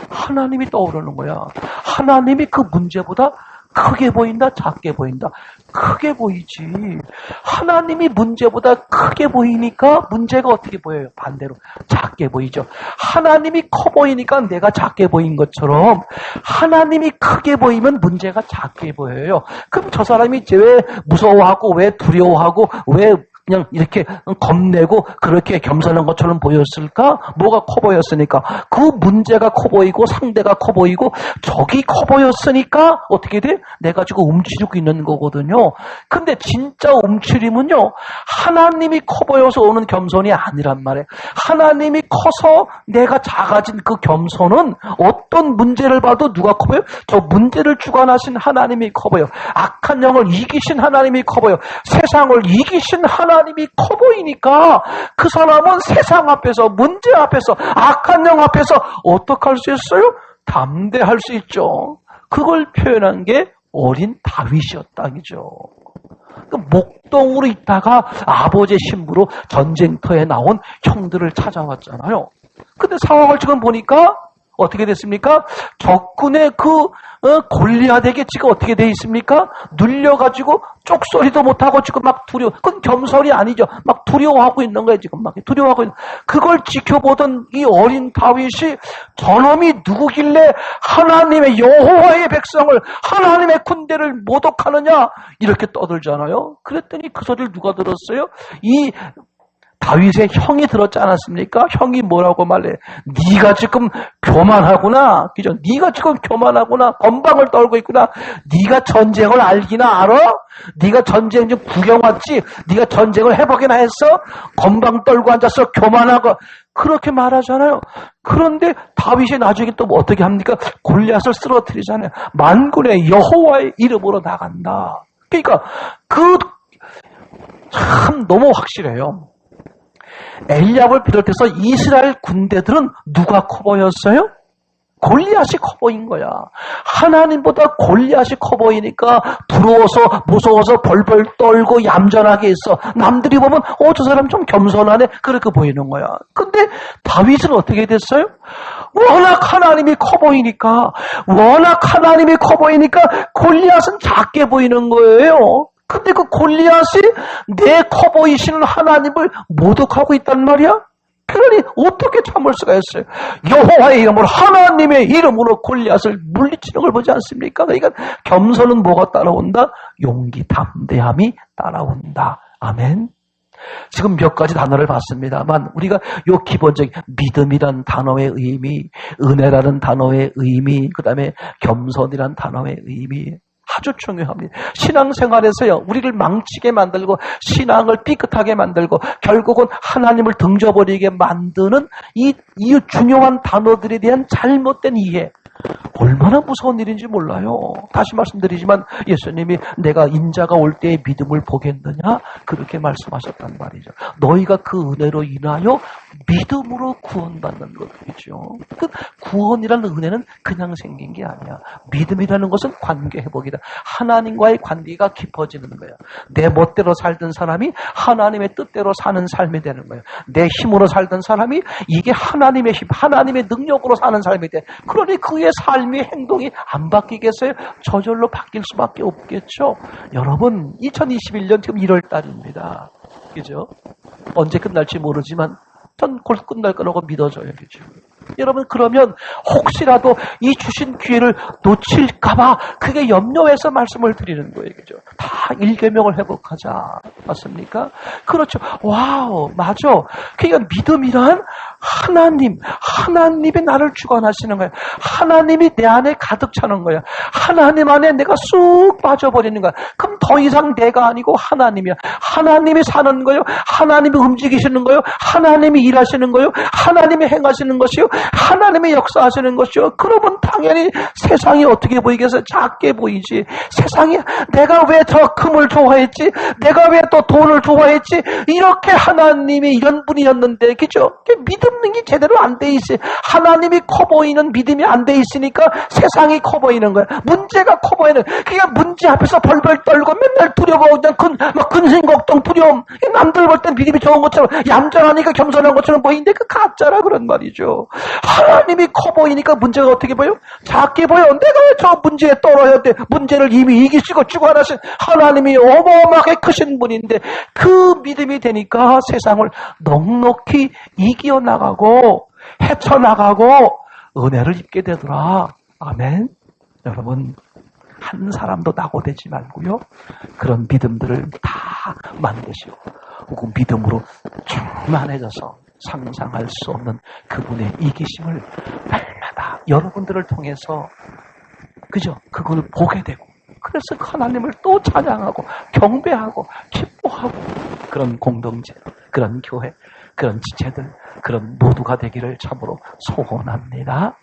하나님이 떠오르는 거야. 하나님이 그 문제보다 크게 보인다, 작게 보인다? 크게 보이지. 하나님이 문제보다 크게 보이니까 문제가 어떻게 보여요? 반대로 작게 보이죠. 하나님이 커 보이니까 내가 작게 보인 것처럼 하나님이 크게 보이면 문제가 작게 보여요. 그럼 저 사람이 이제 왜 무서워하고 왜 두려워하고 왜 그냥 이렇게 겁내고 그렇게 겸손한 것처럼 보였을까? 뭐가 커 보였으니까. 그 문제가 커 보이고 상대가 커 보이고 적이 커 보였으니까 어떻게 돼? 내가 지금 움츠리고 있는 거거든요. 근데 진짜 움츠림은요, 하나님이 커 보여서 오는 겸손이 아니란 말이에요. 하나님이 커서 내가 작아진 그 겸손은 어떤 문제를 봐도 누가 커 보여요? 저 문제를 주관하신 하나님이 커 보여요. 악한 영을 이기신 하나님이 커 보여요. 세상을 이기신 하나님이 커 보이니까 그 사람은 세상 앞에서, 문제 앞에서, 악한 영 앞에서 어떻게 할 수 있어요? 담대할 수 있죠. 그걸 표현한 게 어린 다윗이었다기죠. 목동으로 있다가 아버지의 신부로 전쟁터에 나온 형들을 찾아왔잖아요. 근데 상황을 지금 보니까 어떻게 됐습니까? 적군의 그 골리앗에게 지금 어떻게 돼 있습니까? 눌려가지고 쪽소리도 못하고 지금 막 그건 겸손이 아니죠. 막 두려워하고 있는 거예요. 지금 막 두려워하고 있는. 그걸 지켜보던 이 어린 다윗이 저놈이 누구길래 하나님의 여호와의 백성을, 하나님의 군대를 모독하느냐 이렇게 떠들잖아요. 그랬더니 그 소리를 누가 들었어요? 이 다윗의 형이 들었지 않았습니까? 형이 뭐라고 말해? 네가 지금 교만하구나. 그죠? 네가 지금 교만하구나. 건방을 떨고 있구나. 네가 전쟁을 알기나 알아? 네가 전쟁 좀 구경 왔지? 네가 전쟁을 해보기나 했어? 건방 떨고 앉아서 교만하고. 그렇게 말하잖아요. 그런데 다윗이 나중에 또 어떻게 합니까? 골리앗을 쓰러뜨리잖아요. 만군의 여호와의 이름으로 나간다. 그러니까 참 너무 확실해요. 엘리압을 비롯해서 이스라엘 군대들은 누가 커 보였어요? 골리앗이 커 보인 거야. 하나님보다 골리앗이 커 보이니까 두려워서 무서워서 벌벌 떨고 얌전하게 있어. 남들이 보면 저 사람 좀 겸손하네 그렇게 보이는 거야. 근데 다윗은 어떻게 됐어요? 워낙 하나님이 커 보이니까 골리앗은 작게 보이는 거예요. 근데 그 골리앗이 내 커 보이시는 하나님을 모독하고 있단 말이야? 그러니 어떻게 참을 수가 있어요? 여호와의 이름으로, 하나님의 이름으로 골리앗을 물리치는 걸 보지 않습니까? 그러니까 겸손은 뭐가 따라온다? 용기, 담대함이 따라온다. 아멘. 지금 몇 가지 단어를 봤습니다만 우리가 요 기본적인 믿음이란 단어의 의미, 은혜라는 단어의 의미, 그 다음에 겸손이란 단어의 의미 아주 중요합니다. 신앙생활에서요, 우리를 망치게 만들고 신앙을 삐끗하게 만들고 결국은 하나님을 등져버리게 만드는 이 중요한 단어들에 대한 잘못된 이해, 얼마나 무서운 일인지 몰라요. 다시 말씀드리지만 예수님이 내가 인자가 올 때의 믿음을 보겠느냐 그렇게 말씀하셨단 말이죠. 너희가 그 은혜로 인하여 믿음으로 구원받는 것이죠. 그 구원이라는 은혜는 그냥 생긴 게 아니야. 믿음이라는 것은 관계 회복이다. 하나님과의 관계가 깊어지는 거야. 내 멋대로 살던 사람이 하나님의 뜻대로 사는 삶이 되는 거야. 내 힘으로 살던 사람이 이게 하나님의 힘, 하나님의 능력으로 사는 삶이 돼. 그러니 그의 삶의 행동이 안 바뀌겠어요? 저절로 바뀔 수밖에 없겠죠. 여러분, 2021년 지금 1월 달입니다. 그죠? 언제 끝날지 모르지만 전 곧 끝날 거라고 믿어져요. 그죠? 여러분, 그러면 혹시라도 이 주신 기회를 놓칠까봐 그게 염려해서 말씀을 드리는 거예요. 그죠? 다 1계명을 회복하자. 맞습니까? 그렇죠. 와우, 맞아. 그러니까 믿음이란 하나님이 나를 주관하시는 거예요. 하나님이 내 안에 가득 차는 거예요. 하나님 안에 내가 쑥 빠져버리는 거야. 그럼 더 이상 내가 아니고 하나님이야. 하나님이 사는 거예요. 하나님이 움직이시는 거예요. 하나님이 일하시는 거예요. 하나님이 행하시는 것이요. 하나님의 역사하시는 것이요. 그러면 당연히 세상이 어떻게 보이겠어요? 작게 보이지. 세상이 내가 왜 저 금을 좋아했지? 내가 왜 또 돈을 좋아했지? 이렇게 하나님이 이런 분이었는데, 그죠? 믿음이 제대로 안 돼 있어요. 하나님이 커 보이는 믿음이 안 돼 있으니까 세상이 커 보이는 거야. 문제가 커 보이는. 그러니까 문제 앞에서 벌벌 떨고 맨날 두려워. 그냥 근심걱정 두려움. 남들 볼 땐 믿음이 좋은 것처럼 얌전하니까 겸손한 것처럼 보이는데 그 가짜라 그런 말이죠. 하나님이 커 보이니까 문제가 어떻게 보여? 작게 보여. 내가 왜 저 문제에 떨어야 돼? 문제를 이미 이기시고 주관하신 하나님이 어마어마하게 크신 분인데 그 믿음이 되니까 세상을 넉넉히 이겨나가고 헤쳐나가고 은혜를 입게 되더라. 아멘. 여러분, 한 사람도 낙오되지 말고요. 그런 믿음들을 다 만드시고 혹은 믿음으로 충만해져서 상상할 수 없는 그분의 이기심을 날마다 여러분들을 통해서 그죠? 그걸 보게 되고 그래서 하나님을 또 찬양하고 경배하고 기뻐하고 그런 공동체, 그런 교회, 그런 지체들, 그런 모두가 되기를 참으로 소원합니다.